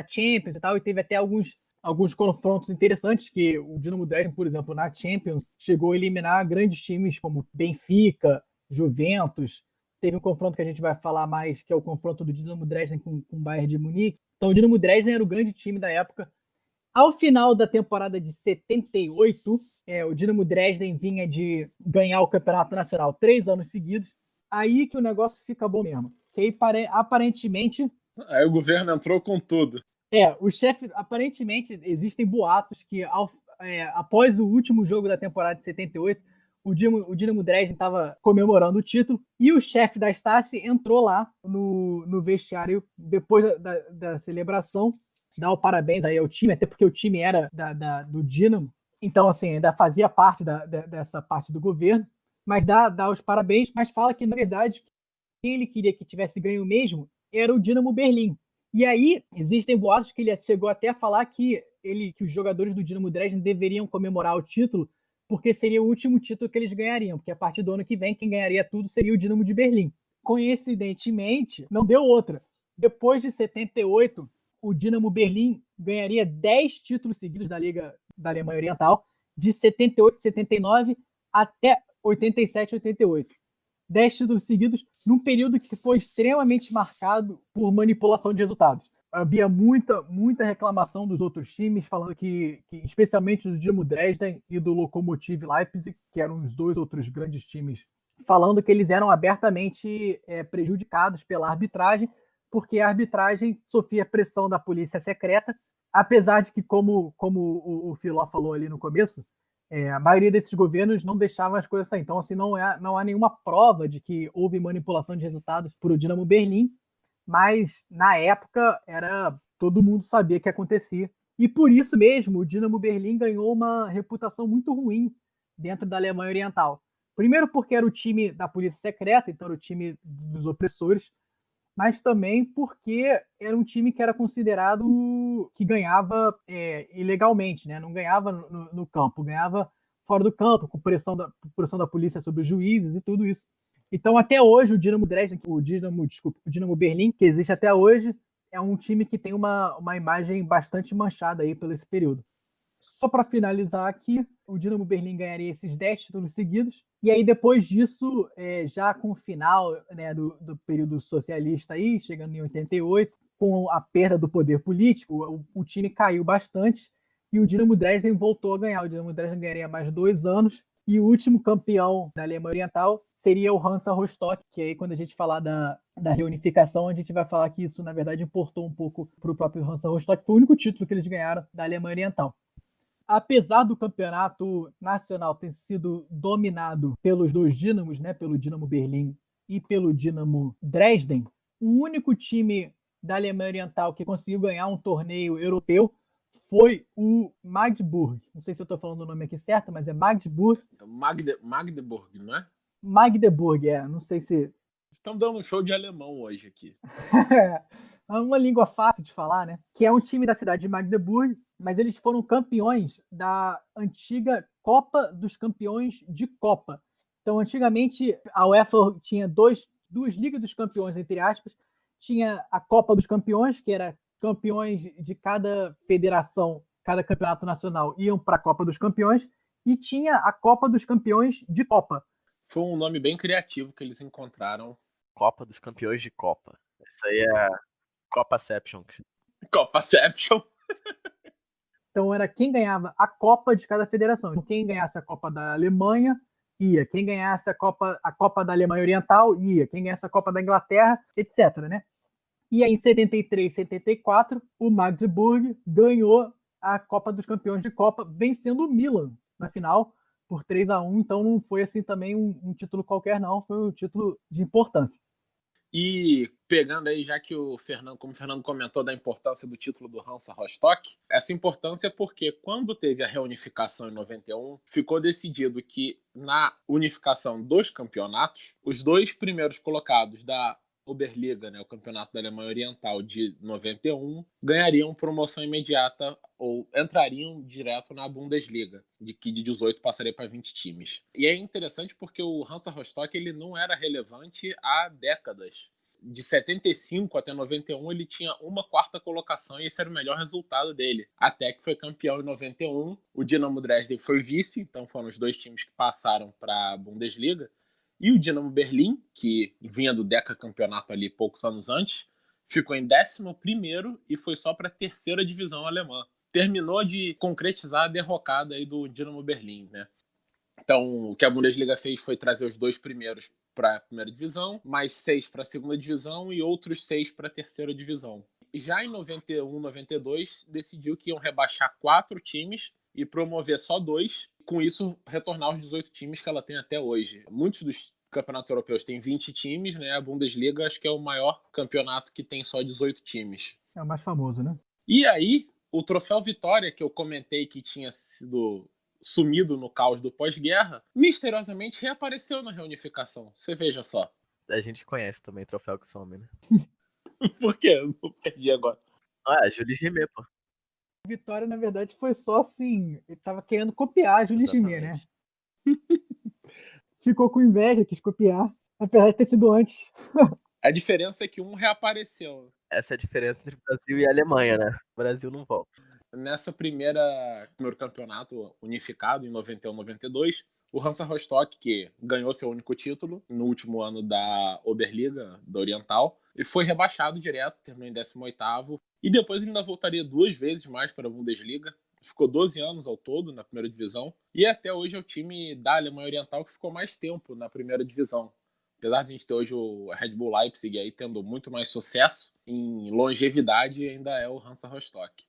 Champions e tal, e teve até alguns confrontos interessantes, que o Dynamo Dresden, por exemplo, na Champions, chegou a eliminar grandes times como Benfica, Juventus. Teve um confronto que a gente vai falar mais, que é o confronto do Dynamo Dresden com o Bayern de Munique. Então o Dynamo Dresden era o grande time da época. Ao final da temporada de 78, o Dynamo Dresden vinha de ganhar o Campeonato Nacional 3 anos seguidos. Aí que o negócio fica bom mesmo. Que aí, aparentemente... Aí o governo entrou com tudo. O chefe... Aparentemente, existem boatos que após o último jogo da temporada de 78, o Dynamo Dresden estava comemorando o título e o chefe da Stasi entrou lá no vestiário depois da celebração, dar o parabéns aí ao time, até porque o time era do Dynamo, então assim, ainda fazia parte dessa parte do governo, mas dá os parabéns, mas fala que na verdade quem ele queria que tivesse ganho mesmo era o Dynamo Berlim. E aí existem boatos que ele chegou até a falar que os jogadores do Dynamo Dresden deveriam comemorar o título porque seria o último título que eles ganhariam, porque a partir do ano que vem, quem ganharia tudo seria o Dynamo de Berlim. Coincidentemente, não deu outra. Depois de 78, o Dynamo Berlim ganharia 10 títulos seguidos da Liga da Alemanha Oriental, de 78, 79 até 87, 88. 10 títulos seguidos num período que foi extremamente marcado por manipulação de resultados. Havia muita reclamação dos outros times, falando que especialmente do Dynamo Dresden e do Lokomotiv Leipzig, que eram os 2 outros grandes times, falando que eles eram abertamente prejudicados pela arbitragem, porque a arbitragem sofria pressão da polícia secreta, apesar de que, como o Filó falou ali no começo, a maioria desses governos não deixavam as coisas sair. Então, assim, não há nenhuma prova de que houve manipulação de resultados por o Dinamo Berlim, mas na época todo mundo sabia que acontecia. E por isso mesmo, o Dinamo Berlim ganhou uma reputação muito ruim dentro da Alemanha Oriental. Primeiro porque era o time da polícia secreta, então era o time dos opressores, mas também porque era um time que era considerado que ganhava ilegalmente, né? Não ganhava no campo, ganhava fora do campo, com pressão da polícia sobre os juízes e tudo isso. Então, até hoje, o Dinamo Dresden, o Dinamo Berlim, que existe até hoje, é um time que tem uma imagem bastante manchada aí pelo esse período. Só para finalizar aqui, o Dinamo Berlim ganharia esses 10 títulos seguidos, e aí depois disso, já com o final, né, do período socialista, aí, chegando em 88, com a perda do poder político, o time caiu bastante, e o Dinamo Dresden voltou a ganhar. O Dinamo Dresden ganharia mais 2 anos, e o último campeão da Alemanha Oriental seria o Hansa Rostock, que aí quando a gente falar da reunificação, a gente vai falar que isso, na verdade, importou um pouco para o próprio Hansa Rostock. Foi o único título que eles ganharam da Alemanha Oriental. Apesar do campeonato nacional ter sido dominado pelos dois Dínamos, né, pelo Dinamo Berlim e pelo Dinamo Dresden, o único time da Alemanha Oriental que conseguiu ganhar um torneio europeu foi o Magdeburg. Não sei se eu estou falando o nome aqui certo, mas é Magdeburg. Magdeburg, não é? Magdeburg, não sei se... Estamos dando um show de alemão hoje aqui. É uma língua fácil de falar, né? Que é um time da cidade de Magdeburg, mas eles foram campeões da antiga Copa dos Campeões de Copa. Então, antigamente, a UEFA tinha duas Ligas dos Campeões, entre aspas. Tinha a Copa dos Campeões, que era campeões de cada federação, cada campeonato nacional iam para a Copa dos Campeões, e tinha a Copa dos Campeões de Copa. Foi um nome bem criativo que eles encontraram. Copa dos Campeões de Copa. Isso aí é Copaception. Copaception. Então era quem ganhava a Copa de cada federação. Então, quem ganhasse a Copa da Alemanha, ia. Quem ganhasse a Copa da Alemanha Oriental, ia. Quem ganhasse a Copa da Inglaterra, etc. Né? E aí, em 73, 74, o Magdeburg ganhou a Copa dos Campeões de Copa, vencendo o Milan na final por 3-1. Então não foi assim também um título qualquer, não. Foi um título de importância. E pegando aí, já que como o Fernando comentou da importância do título do Hansa Rostock, essa importância é porque quando teve a reunificação em 91, ficou decidido que na unificação dos campeonatos, os 2 primeiros colocados da Oberliga, né, o campeonato da Alemanha Oriental de 91, ganhariam promoção imediata ou entrariam direto na Bundesliga, que de 18 passaria para 20 times. E é interessante porque o Hansa Rostock ele não era relevante há décadas. De 75 até 91 ele tinha uma 4ª colocação e esse era o melhor resultado dele. Até que foi campeão em 91, o Dinamo Dresden foi vice, então foram os 2 times que passaram para a Bundesliga. E o Dinamo Berlim, que vinha do decacampeonato ali poucos anos antes, ficou em 11º e foi só para a 3ª divisão alemã. Terminou de concretizar a derrocada aí do Dinamo Berlim, né? Então, o que a Bundesliga fez foi trazer os 2 primeiros para a 1ª divisão, mais 6 para a 2ª divisão e outros 6 para a 3ª divisão. Já em 91, 92, decidiu que iam rebaixar 4 times e promover só 2, com isso retornar aos 18 times que ela tem até hoje. Muitos dos campeonatos europeus têm 20 times, né? A Bundesliga acho que é o maior campeonato que tem só 18 times. É o mais famoso, né? E aí, o troféu Vitória, que eu comentei que tinha sido sumido no caos do pós-guerra, misteriosamente reapareceu na reunificação. Você veja só. A gente conhece também o troféu que some, né? Por quê? Eu não perdi agora. Jules Rimet, pô. Vitória, na verdade, foi só assim. Ele tava querendo copiar a Jules Rimet, né? Ficou com inveja, quis copiar, apesar de ter sido antes. A diferença é que um reapareceu. Essa é a diferença entre Brasil e Alemanha, né? O Brasil não volta. Nessa primeiro campeonato unificado, em 91, 92, o Hansa Rostock, que ganhou seu único título no último ano da Oberliga, da Oriental, e foi rebaixado direto, terminou em 18º, e depois ele ainda voltaria 2 vezes mais para a Bundesliga, ficou 12 anos ao todo na primeira divisão, e até hoje é o time da Alemanha Oriental que ficou mais tempo na primeira divisão. apesar de a gente ter hoje o Red Bull Leipzig aí tendo muito mais sucesso, em longevidade ainda é o Hansa Rostock.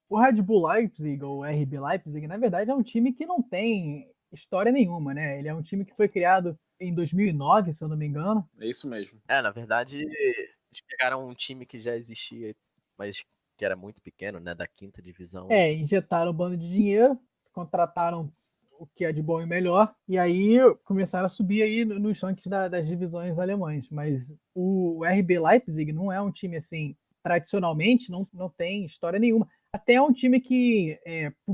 O Red Bull Leipzig, ou RB Leipzig, na verdade é um time que não tem história nenhuma, né? Ele é um time que foi criado em 2009, se eu não me engano. É isso mesmo. Na verdade, eles pegaram um time que já existia, mas que era muito pequeno, né, da 5ª divisão. Injetaram um bando de dinheiro, contrataram o que é de bom e melhor, e aí começaram a subir aí nos rankings das divisões alemãs. Mas o RB Leipzig não é um time assim, tradicionalmente, não tem história nenhuma. Até é um time que,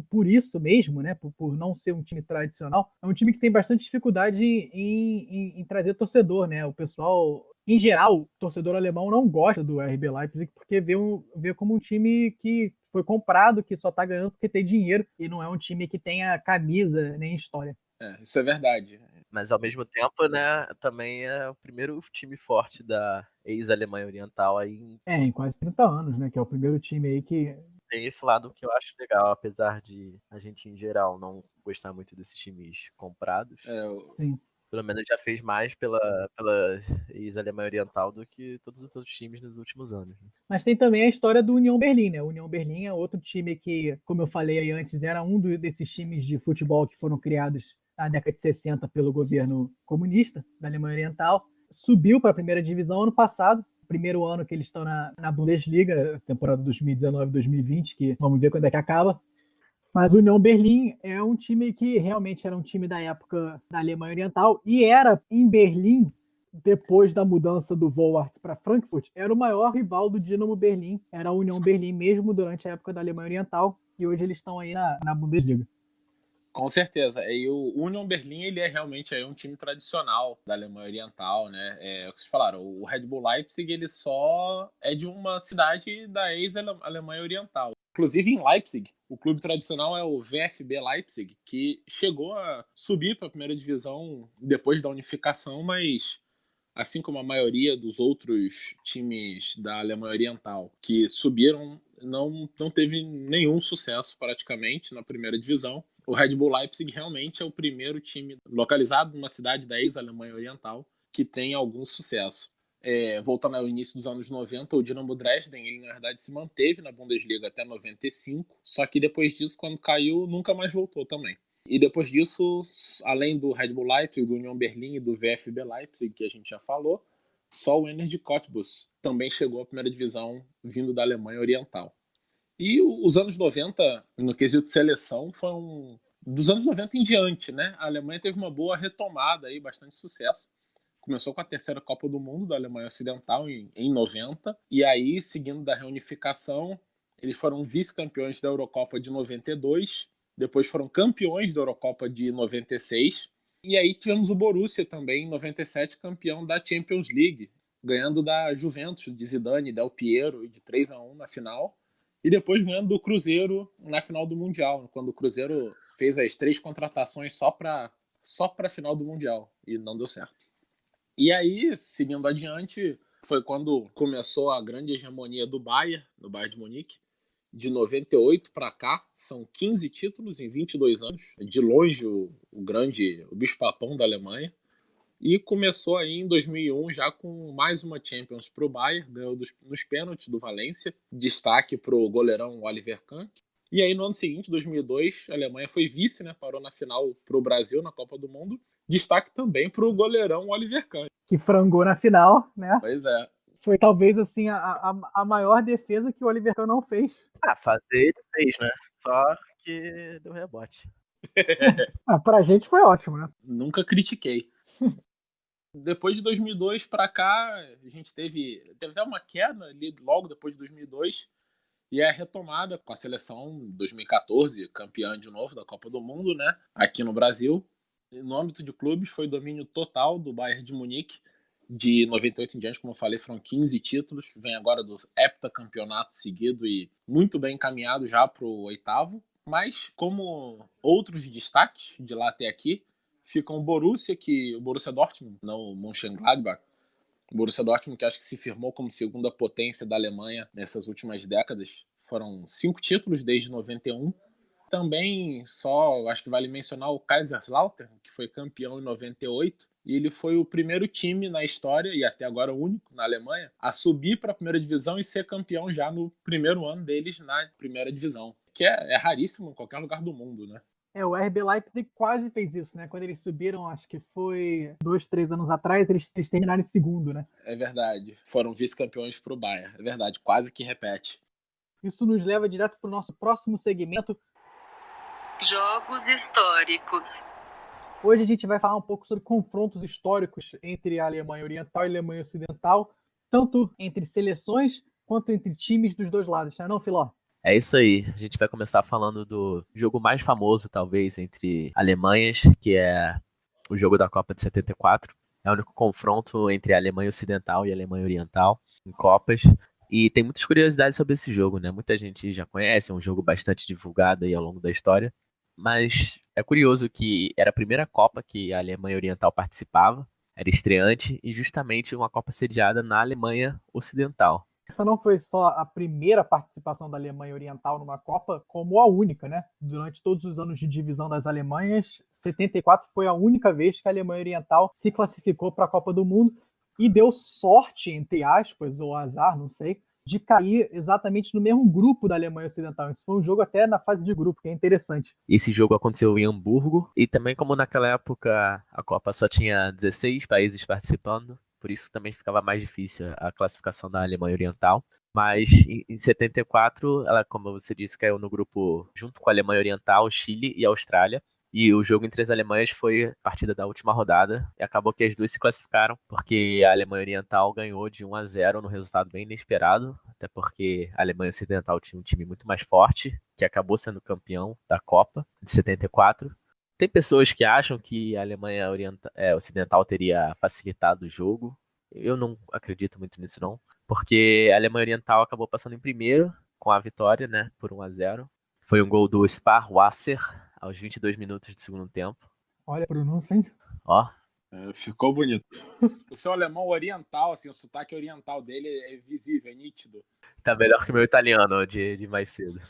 por isso mesmo, né, por não ser um time tradicional, é um time que tem bastante dificuldade em trazer torcedor, né? O pessoal, em geral, o torcedor alemão não gosta do RB Leipzig porque vê como um time que foi comprado, que só tá ganhando porque tem dinheiro e não é um time que tenha camisa nem história. Isso é verdade. Mas ao mesmo tempo, né, também é o primeiro time forte da ex-Alemanha Oriental aí. Em quase 30 anos, né? Que é o primeiro time aí que... Tem esse lado que eu acho legal, apesar de a gente, em geral, não gostar muito desses times comprados. Sim. Pelo menos já fez mais pela ex-Alemanha Oriental do que todos os outros times nos últimos anos. Mas tem também a história do União Berlim, né? O União Berlim é outro time que, como eu falei aí antes, era um desses times de futebol que foram criados na década de 60 pelo governo comunista da Alemanha Oriental. Subiu para a primeira divisão ano passado, primeiro ano que eles estão na Bundesliga, temporada 2019-2020, que vamos ver quando é que acaba. Mas o União Berlim é um time que realmente era um time da época da Alemanha Oriental e era, em Berlim, depois da mudança do Wohlwart para Frankfurt, era o maior rival do Dinamo Berlim, era a União Berlim mesmo durante a época da Alemanha Oriental, e hoje eles estão aí na Bundesliga. Com certeza. E o Union Berlin, ele é realmente um time tradicional da Alemanha Oriental, né? É o que vocês falaram, o Red Bull Leipzig, ele só é de uma cidade da ex-Alemanha Oriental. Inclusive em Leipzig, o clube tradicional é o VfB Leipzig, que chegou a subir para a primeira divisão depois da unificação, mas assim como a maioria dos outros times da Alemanha Oriental que subiram, não teve nenhum sucesso praticamente na primeira divisão. O Red Bull Leipzig realmente é o primeiro time localizado numa cidade da ex-Alemanha Oriental que tem algum sucesso. Voltando ao início dos anos 90, o Dinamo Dresden, ele na verdade se manteve na Bundesliga até 95, só que depois disso, quando caiu, nunca mais voltou também. E depois disso, além do Red Bull Leipzig, do Union Berlin e do VfB Leipzig, que a gente já falou, só o Energie Cottbus também chegou à primeira divisão vindo da Alemanha Oriental. E os anos 90, no quesito seleção, foram dos anos 90 em diante, né? A Alemanha teve uma boa retomada aí, bastante sucesso. Começou com a terceira Copa do Mundo da Alemanha Ocidental em 90, e aí, seguindo da reunificação, eles foram vice-campeões da Eurocopa de 92, depois foram campeões da Eurocopa de 96, e aí tivemos o Borussia também, em 97, campeão da Champions League, ganhando da Juventus, de Zidane, Del Piero, de 3-1 na final, e depois ganhando do Cruzeiro na final do Mundial, quando o Cruzeiro fez as 3 contratações só para a final do Mundial, e não deu certo. E aí, seguindo adiante, foi quando começou a grande hegemonia do Bayern de Munique. De 98 para cá, são 15 títulos em 22 anos. De longe, o bicho-papão da Alemanha. E começou aí em 2001 já com mais uma Champions para o Bayern, ganhou nos pênaltis do Valência. Destaque para o goleirão Oliver Kahn. E aí no ano seguinte, 2002, a Alemanha foi vice, né? Parou na final para o Brasil na Copa do Mundo. Destaque também para o goleirão Oliver Kahn. Que frangou na final, né? Pois é. Foi talvez assim a maior defesa que o Oliver Kahn não fez. Fazer ele fez, né? Só que deu rebote. Pra gente foi ótimo, né? Nunca critiquei. Depois de 2002 para cá, a gente teve até uma queda ali logo depois de 2002 e a retomada com a seleção 2014, campeã de novo da Copa do Mundo, né? Aqui no Brasil. No âmbito de clubes, foi domínio total do Bayern de Munique. De 98 em diante, como eu falei, foram 15 títulos. Vem agora do heptacampeonato seguido e muito bem encaminhado já para o 8º. Mas, como outros destaques de lá até aqui, ficam o Borussia Dortmund, não o Mönchengladbach. O Borussia Dortmund, que acho que se firmou como segunda potência da Alemanha nessas últimas décadas. Foram 5 títulos desde 91. Também, só acho que vale mencionar o Kaiserslautern, que foi campeão em 98, e ele foi o primeiro time na história, e até agora o único na Alemanha, a subir para a primeira divisão e ser campeão já no primeiro ano deles na primeira divisão, que é raríssimo em qualquer lugar do mundo, né? O RB Leipzig quase fez isso, né? Quando eles subiram, acho que foi 2, 3 anos atrás, eles terminaram em segundo, né? É verdade, foram vice-campeões pro Bayern, é verdade, quase que repete. Isso nos leva direto para o nosso próximo segmento. Jogos históricos. Hoje a gente vai falar um pouco sobre confrontos históricos entre a Alemanha Oriental e a Alemanha Ocidental, tanto entre seleções quanto entre times dos dois lados, não, Filó? É isso aí. A gente vai começar falando do jogo mais famoso, talvez, entre Alemanhas, que é o jogo da Copa de 74. É o único confronto entre a Alemanha Ocidental e a Alemanha Oriental em Copas. E tem muitas curiosidades sobre esse jogo, né? Muita gente já conhece, é um jogo bastante divulgado aí ao longo da história. Mas é curioso que era a primeira Copa que a Alemanha Oriental participava, era estreante, e justamente uma Copa sediada na Alemanha Ocidental. Essa não foi só a primeira participação da Alemanha Oriental numa Copa, como a única, né? Durante todos os anos de divisão das Alemanhas, 74 foi a única vez que a Alemanha Oriental se classificou para a Copa do Mundo e deu sorte, entre aspas, ou azar, não sei, de cair exatamente no mesmo grupo da Alemanha Ocidental. Isso foi um jogo até na fase de grupo, que é interessante. Esse jogo aconteceu em Hamburgo, e também como naquela época a Copa só tinha 16 países participando, por isso também ficava mais difícil a classificação da Alemanha Oriental. Mas em 74, ela, como você disse, caiu no grupo junto com a Alemanha Oriental, Chile e Austrália. E o jogo entre as Alemanhas foi a partida da última rodada. E acabou que as duas se classificaram, porque a Alemanha Oriental ganhou de 1-0 no resultado bem inesperado. Até porque a Alemanha Ocidental tinha um time muito mais forte, que acabou sendo campeão da Copa de 74. Tem pessoas que acham que a Alemanha Ocidental teria facilitado o jogo. Eu não acredito muito nisso, não. Porque a Alemanha Oriental acabou passando em primeiro com a vitória, né, por 1-0. Foi um gol do Sparwasser aos 22 minutos do segundo tempo. Olha a pronúncia, hein? Ó. Ficou bonito. O seu alemão oriental, assim, o sotaque oriental dele é visível, é nítido. Tá melhor que o meu italiano de mais cedo.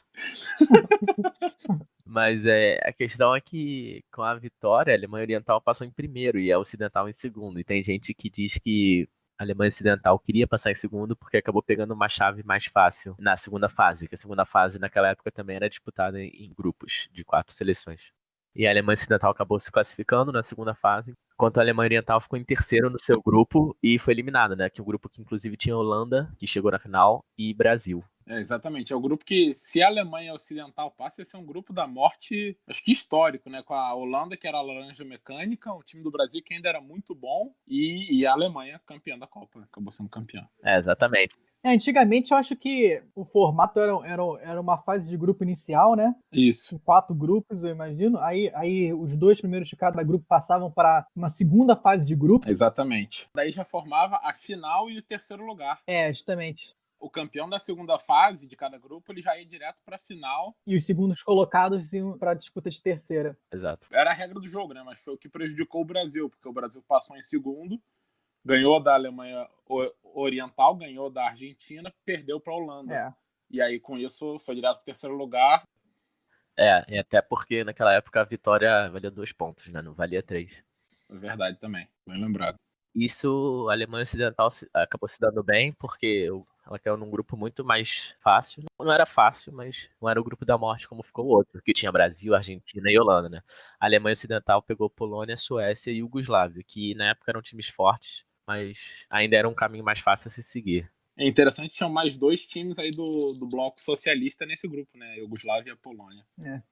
Mas a questão é que com a vitória, a Alemanha Oriental passou em primeiro e a Ocidental em segundo. E tem gente que diz que a Alemanha Ocidental queria passar em segundo porque acabou pegando uma chave mais fácil na segunda fase, que a segunda fase naquela época também era disputada em grupos de 4 seleções. E a Alemanha Ocidental acabou se classificando na segunda fase, enquanto a Alemanha Oriental ficou em terceiro no seu grupo e foi eliminada, né? Que o grupo que inclusive tinha Holanda, que chegou na final, e Brasil. Exatamente, é o grupo que, se a Alemanha Ocidental passa, esse é um grupo da morte, acho que histórico, né? Com a Holanda, que era a laranja mecânica, o time do Brasil que ainda era muito bom, e a Alemanha campeã da Copa, né? Acabou sendo campeã. Exatamente. Antigamente eu acho que o formato era uma fase de grupo inicial, né? Isso. Com 4 grupos, eu imagino. Aí os 2 primeiros de cada grupo passavam para uma segunda fase de grupo. Exatamente. Daí já formava a final e o terceiro lugar. Justamente. O campeão da segunda fase de cada grupo, ele já ia direto para a final. E os segundos colocados iam para a disputa de terceira. Exato. Era a regra do jogo, né? Mas foi o que prejudicou o Brasil, porque o Brasil passou em segundo, ganhou da Alemanha Oriental, ganhou da Argentina, perdeu para a Holanda. E aí, com isso, foi direto para o terceiro lugar. E até porque naquela época a vitória valia 2 pontos, né? Não valia 3. É verdade também, bem lembrado. Isso, a Alemanha Ocidental acabou se dando bem, porque ela caiu num grupo muito mais fácil. Não era fácil, mas não era o grupo da morte como ficou o outro, que tinha Brasil, Argentina e Holanda, né? A Alemanha Ocidental pegou Polônia, Suécia e Iugoslávia, que na época eram times fortes, mas ainda era um caminho mais fácil a se seguir. É interessante que tinham mais 2 times aí do bloco socialista nesse grupo, né? Iugoslávia e a Polônia.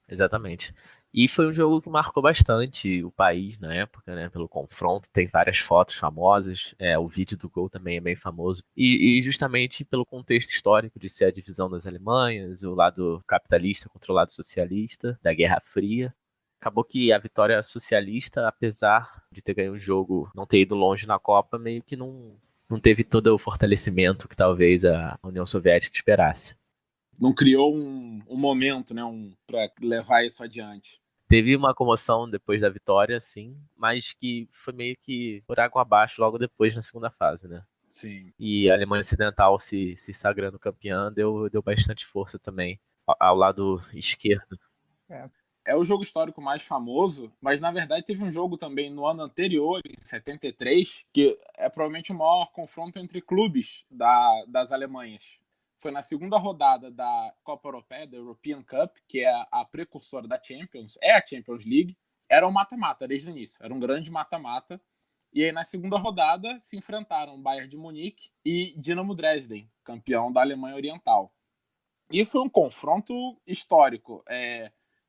Exatamente. E foi um jogo que marcou bastante o país na época, né? Pelo confronto. Tem várias fotos famosas. O vídeo do gol também é bem famoso. E justamente pelo contexto histórico de ser a divisão das Alemanhas, o lado capitalista contra o lado socialista, da Guerra Fria. Acabou que a vitória socialista, apesar de ter ganho o jogo, não ter ido longe na Copa, meio que não teve todo o fortalecimento que talvez a União Soviética esperasse. Não criou um momento, né, para levar isso adiante. Teve uma comoção depois da vitória, sim, mas que foi meio que por água abaixo logo depois na segunda fase, né? Sim. E a Alemanha Ocidental se sagrando campeã deu bastante força também ao lado esquerdo. É o jogo histórico mais famoso, mas na verdade teve um jogo também no ano anterior, em 73, que é provavelmente o maior confronto entre clubes das Alemanhas. Foi na segunda rodada da Copa Europeia, da European Cup, que é a precursora da Champions, é a Champions League. Era um mata-mata desde o início, era um grande mata-mata. E aí na segunda rodada se enfrentaram Bayern de Munique e Dinamo Dresden, campeão da Alemanha Oriental. E foi um confronto histórico.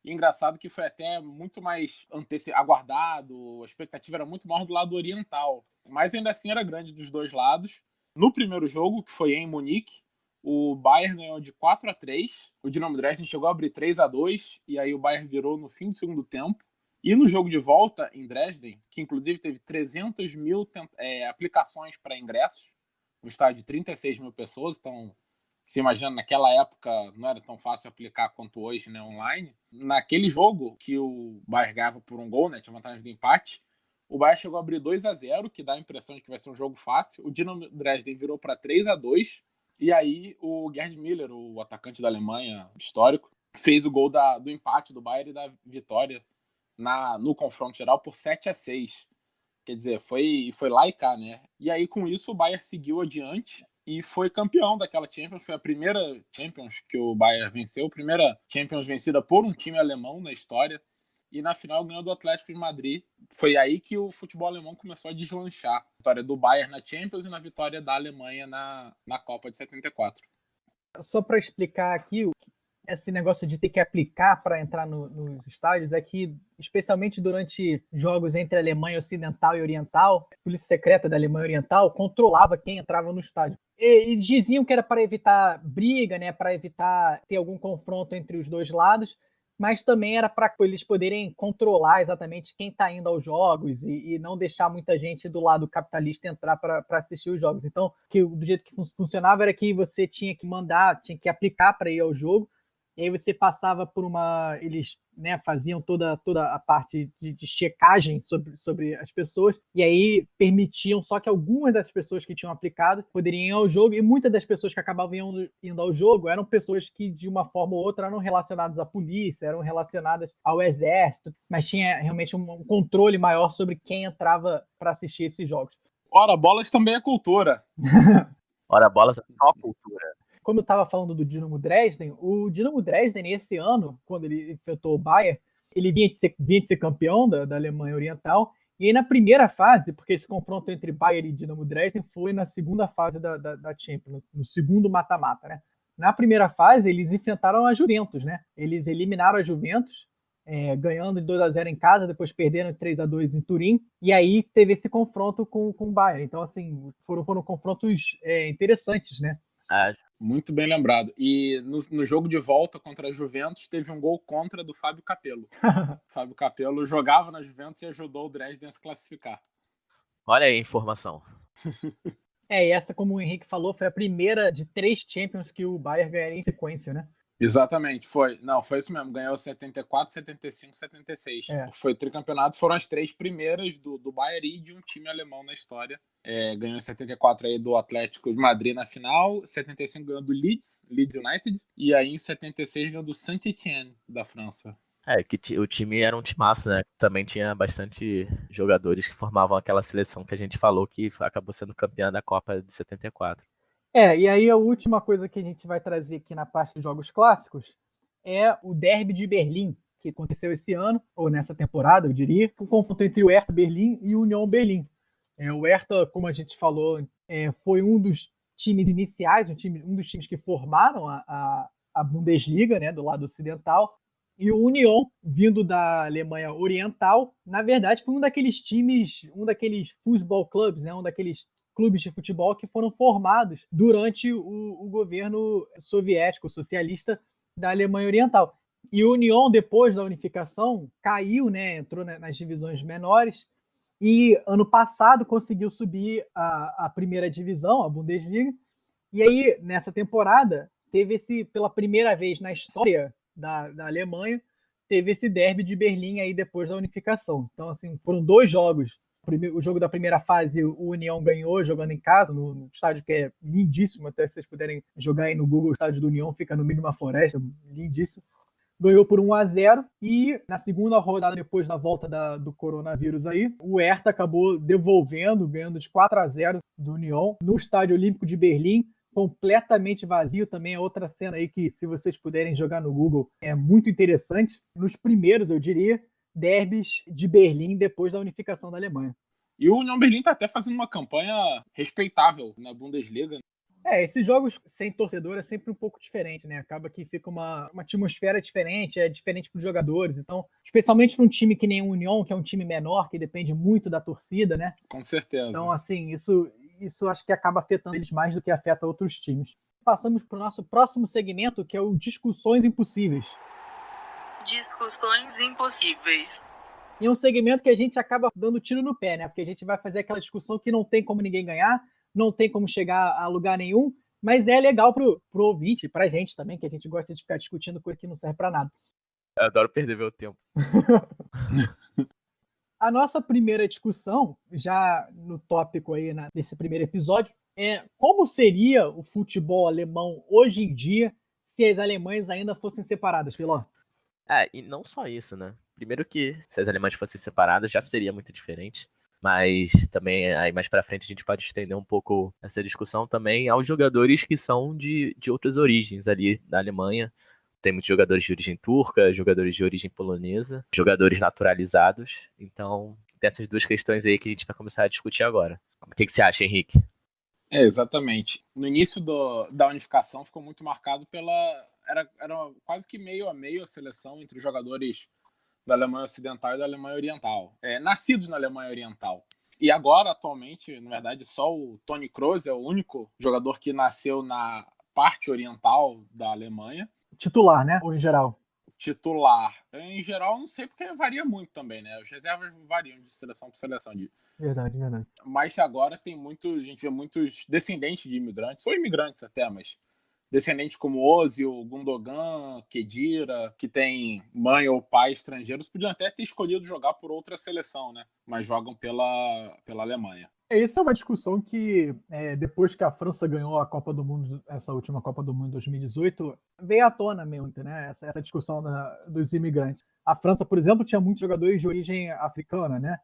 Engraçado que foi até muito mais aguardado, a expectativa era muito maior do lado oriental, mas ainda assim era grande dos dois lados. No primeiro jogo, que foi em Munique, o Bayern ganhou de 4-3, o Dinamo Dresden chegou a abrir 3-2, e aí o Bayern virou no fim do segundo tempo. E no jogo de volta em Dresden, que inclusive teve 300 mil aplicações para ingressos, um estádio de 36 mil pessoas, então você imagina, naquela época não era tão fácil aplicar quanto hoje, né, online. Naquele jogo que o Bayern ganhava por um gol, né, tinha vantagem do empate, o Bayern chegou a abrir 2-0, que dá a impressão de que vai ser um jogo fácil. O Dinamo Dresden virou para 3-2, e aí o Gerd Müller, o atacante da Alemanha histórico, fez o gol do empate do Bayern e da vitória no confronto geral por 7-6. Quer dizer, foi lá e cá, né? E aí com isso o Bayern seguiu adiante e foi campeão daquela Champions. Foi a primeira Champions que o Bayern venceu, a primeira Champions vencida por um time alemão na história. E na final ganhou do Atlético de Madrid. Foi aí que o futebol alemão começou a deslanchar. A vitória do Bayern na Champions e na vitória da Alemanha na Copa de 74. Só para explicar aqui, esse negócio de ter que aplicar para entrar nos estádios é que, especialmente durante jogos entre a Alemanha Ocidental e Oriental, a polícia secreta da Alemanha Oriental controlava quem entrava no estádio. E eles diziam que era para evitar briga, né, para evitar ter algum confronto entre os dois lados, mas também era para eles poderem controlar exatamente quem está indo aos jogos e não deixar muita gente do lado capitalista entrar para assistir os jogos. Então, do jeito que funcionava era que você tinha que tinha que aplicar para ir ao jogo, e aí você passava por eles, né, faziam toda a parte de checagem sobre as pessoas, e aí permitiam só que algumas das pessoas que tinham aplicado poderiam ir ao jogo, e muitas das pessoas que acabavam indo ao jogo eram pessoas que, de uma forma ou outra, eram relacionadas à polícia, eram relacionadas ao exército, mas tinha realmente um controle maior sobre quem entrava para assistir esses jogos. Ora, bolas também é cultura. Ora, bolas é só cultura. Como eu estava falando do Dinamo Dresden, o Dinamo Dresden, esse ano, quando ele enfrentou o Bayern, ele vinha de ser campeão da Alemanha Oriental, e aí na primeira fase, porque esse confronto entre Bayern e Dinamo Dresden foi na segunda fase da Champions, no segundo mata-mata, né? Na primeira fase, eles enfrentaram a Juventus, né? Eles eliminaram a Juventus, ganhando de 2-0 em casa, depois perderam de 3-2 em Turim, e aí teve esse confronto com o Bayern. Então, assim, foram confrontos interessantes, né? Muito bem lembrado. E no jogo de volta contra a Juventus, teve um gol contra do Fábio Capello. Fábio Capello jogava na Juventus e ajudou o Dresden a se classificar. Olha aí a informação. E essa, como o Henrique falou, foi a primeira de 3 Champions que o Bayern ganharia em sequência, né? Exatamente, foi isso mesmo, ganhou 74, 75, 76. Foi tricampeonato, foram as 3 primeiras do Bayern e de um time alemão na história. Ganhou em 74 aí do Atlético de Madrid na final, 75 ganhou do Leeds United, e aí em 76 ganhou do Saint-Étienne da França. Que o time era um timaço, né? Também tinha bastante jogadores que formavam aquela seleção que a gente falou que acabou sendo campeã da Copa de 74. E aí a última coisa que a gente vai trazer aqui na parte dos jogos clássicos é o Derby de Berlim, que aconteceu esse ano, ou nessa temporada, eu diria, o confronto entre o Hertha Berlim e o Union Berlim. O Hertha, como a gente falou, foi um dos times iniciais, um dos times que formaram a Bundesliga, né, do lado ocidental, e o Union, vindo da Alemanha Oriental, na verdade foi um daqueles football clubs, né, um daqueles clubes de futebol que foram formados durante o governo soviético, socialista da Alemanha Oriental. E o Union, depois da unificação, caiu, né, entrou nas divisões menores, e ano passado conseguiu subir a primeira divisão, a Bundesliga, e aí nessa temporada teve pela primeira vez na história da Alemanha, teve esse derby de Berlim aí depois da unificação. Então, assim, foram 2 jogos. O jogo da primeira fase, o União ganhou jogando em casa, no estádio que é lindíssimo, até se vocês puderem jogar aí no Google, o estádio do União fica no meio de uma floresta, lindíssimo. ganhou por 1-0 e na segunda rodada, depois da volta do coronavírus aí, o Hertha acabou devolvendo, ganhando de 4-0 do Union no Estádio Olímpico de Berlim, completamente vazio. Também é outra cena aí que, se vocês puderem jogar no Google, é muito interessante. Nos primeiros, eu diria, derbys de Berlim depois da unificação da Alemanha. E o Union Berlin tá até fazendo uma campanha respeitável na Bundesliga. Esses jogos sem torcedor é sempre um pouco diferente, né? Acaba que fica uma atmosfera diferente, é diferente para os jogadores. Então, especialmente para um time que nem o Union, que é um time menor, que depende muito da torcida, né? Com certeza. Então, assim, isso acho que acaba afetando eles mais do que afeta outros times. Passamos para o nosso próximo segmento, que é o Discussões Impossíveis. Discussões impossíveis. E é um segmento que a gente acaba dando tiro no pé, né? Porque a gente vai fazer aquela discussão que não tem como ninguém ganhar, não tem como chegar a lugar nenhum, mas é legal pro ouvinte, pra gente também, que a gente gosta de ficar discutindo coisa que não serve pra nada. Eu adoro perder meu tempo. A nossa primeira discussão, já no tópico aí desse primeiro episódio, é como seria o futebol alemão hoje em dia se as Alemanhas ainda fossem separadas, Filó? E não só isso, né? Primeiro que se as Alemanhas fossem separadas já seria muito diferente. Mas também aí mais pra frente a gente pode estender um pouco essa discussão também aos jogadores que são de outras origens ali da Alemanha. Tem muitos jogadores de origem turca, jogadores de origem polonesa, jogadores naturalizados. Então, tem essas duas questões aí que a gente vai começar a discutir agora. O que você acha, Henrique? Exatamente. No início da unificação ficou muito marcado Era quase que meio a meio a seleção entre os jogadores da Alemanha Ocidental e da Alemanha Oriental. Nascidos na Alemanha Oriental. E agora, atualmente, na verdade, só o Toni Kroos é o único jogador que nasceu na parte oriental da Alemanha. Titular, né? Ou em geral? Titular. Em geral, não sei, porque varia muito também, né? Os reservas variam de seleção para seleção. Verdade. Mas agora a gente vê muitos descendentes de imigrantes, ou imigrantes até, mas descendentes como Ozil, Gundogan, Khedira, que tem mãe ou pai estrangeiros, podiam até ter escolhido jogar por outra seleção, né? Mas jogam pela Alemanha. Essa é uma discussão que, depois que a França ganhou a Copa do Mundo, essa última Copa do Mundo em 2018, veio à tona mesmo, né? Essa discussão dos imigrantes. A França, por exemplo, tinha muitos jogadores de origem africana, né?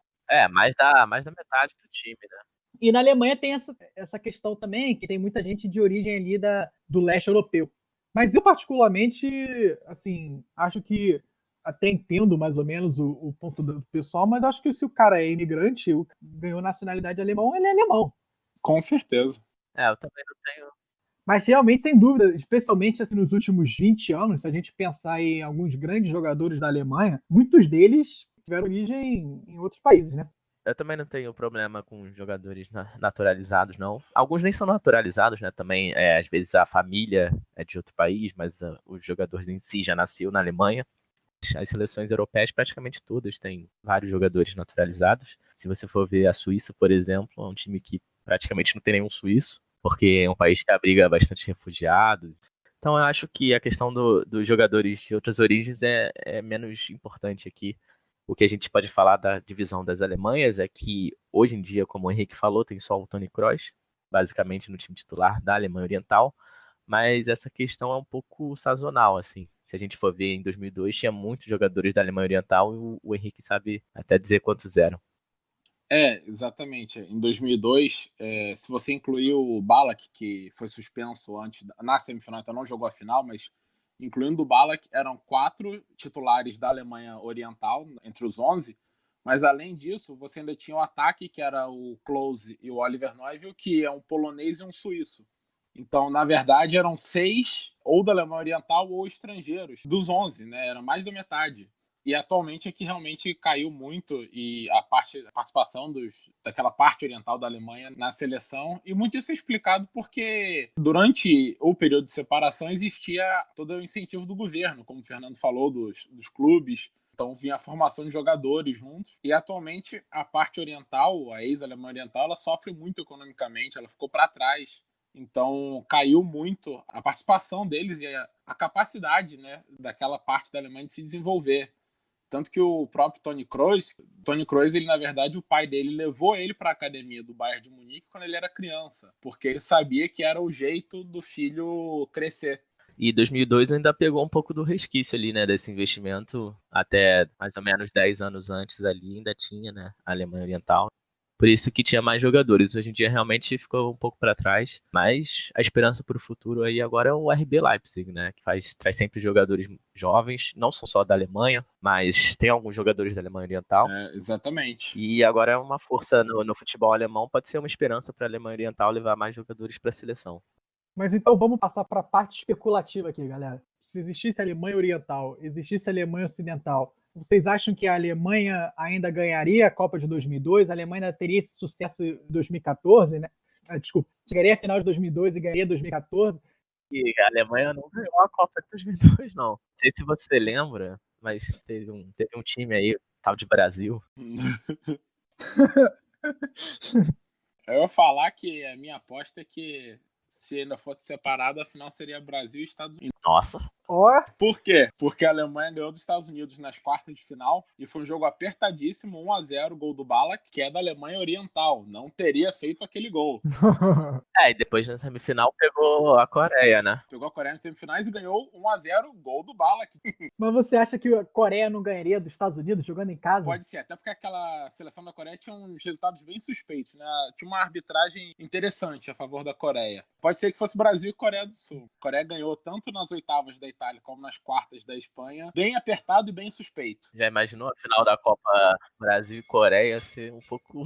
Mais da metade do time, né? E na Alemanha tem essa questão também, que tem muita gente de origem ali do leste europeu. Mas eu, particularmente, assim, acho que até entendo mais ou menos o ponto do pessoal, mas acho que se o cara é imigrante, ganhou nacionalidade alemão, ele é alemão. Com certeza. Eu também não tenho. Mas realmente, sem dúvida, especialmente assim, nos últimos 20 anos, se a gente pensar em alguns grandes jogadores da Alemanha, muitos deles tiveram origem em outros países, né? Eu também não tenho problema com jogadores naturalizados, não. Alguns nem são naturalizados, né? Também, às vezes, a família é de outro país, mas os jogadores em si já nasceu na Alemanha. As seleções europeias, praticamente todas, têm vários jogadores naturalizados. Se você for ver a Suíça, por exemplo, é um time que praticamente não tem nenhum suíço, porque é um país que abriga bastante refugiados. Então, eu acho que a questão dos jogadores de outras origens é menos importante aqui. O que a gente pode falar da divisão das Alemanhas é que, hoje em dia, como o Henrique falou, tem só o Toni Kroos, basicamente no time titular da Alemanha Oriental, mas essa questão é um pouco sazonal, assim. Se a gente for ver, em 2002, tinha muitos jogadores da Alemanha Oriental e o Henrique sabe até dizer quantos eram. Exatamente. Em 2002, se você incluir o Ballack, que foi suspenso na semifinal, então não jogou a final, mas incluindo o Ballack, eram 4 titulares da Alemanha Oriental, entre os 11, mas além disso, você ainda tinha o ataque, que era o Klose e o Oliver Neuville, que é um polonês e um suíço. Então, na verdade, eram 6 ou da Alemanha Oriental ou estrangeiros, dos 11, né? Era mais da metade. E atualmente é que realmente caiu muito e a participação daquela parte oriental da Alemanha na seleção. E muito isso é explicado porque durante o período de separação existia todo o incentivo do governo, como o Fernando falou, dos clubes. Então vinha a formação de jogadores juntos. E atualmente a parte oriental, a ex-Alemanha Oriental, ela sofre muito economicamente, ela ficou para trás. Então caiu muito a participação deles e a capacidade, né, daquela parte da Alemanha de se desenvolver. Tanto que o próprio Toni Kroos, ele, na verdade, o pai dele levou ele para a academia do Bayern de Munique quando ele era criança, porque ele sabia que era o jeito do filho crescer. E 2002 ainda pegou um pouco do resquício ali, né, desse investimento, até mais ou menos 10 anos antes ali ainda tinha, né, a Alemanha Oriental. Por isso que tinha mais jogadores. Hoje em dia realmente ficou um pouco para trás, mas a esperança para o futuro aí agora é o RB Leipzig, né, que traz sempre jogadores jovens, não são só da Alemanha, mas tem alguns jogadores da Alemanha Oriental. Exatamente. E agora é uma força no futebol alemão, pode ser uma esperança para a Alemanha Oriental levar mais jogadores para a seleção. Mas então vamos passar para a parte especulativa aqui, galera. Se existisse a Alemanha Oriental, existisse a Alemanha Ocidental, vocês acham que a Alemanha ainda ganharia a Copa de 2002? A Alemanha ainda teria esse sucesso em 2014, né? Desculpa, chegaria à final de 2002 e ganharia 2014? E a Alemanha não ganhou a Copa de 2002, não. Não sei se você lembra, mas teve um time aí, tal de Brasil. Eu ia falar que a minha aposta é que se ainda fosse separado, a final seria Brasil e Estados Unidos. Nossa. Por quê? Porque a Alemanha ganhou dos Estados Unidos nas quartas de final e foi um jogo apertadíssimo, 1-0, gol do Ballack, que é da Alemanha Oriental. Não teria feito aquele gol. E depois na semifinal pegou a Coreia, né? Pegou a Coreia nas semifinais e ganhou 1-0, gol do Ballack. Mas você acha que a Coreia não ganharia dos Estados Unidos jogando em casa? Pode ser, até porque aquela seleção da Coreia tinha uns resultados bem suspeitos, né? Tinha uma arbitragem interessante a favor da Coreia. Pode ser que fosse Brasil e Coreia do Sul. A Coreia ganhou tanto nas oitavas da Itália como nas quartas da Espanha. Bem apertado e bem suspeito. Já imaginou a final da Copa Brasil e Coreia ser um pouco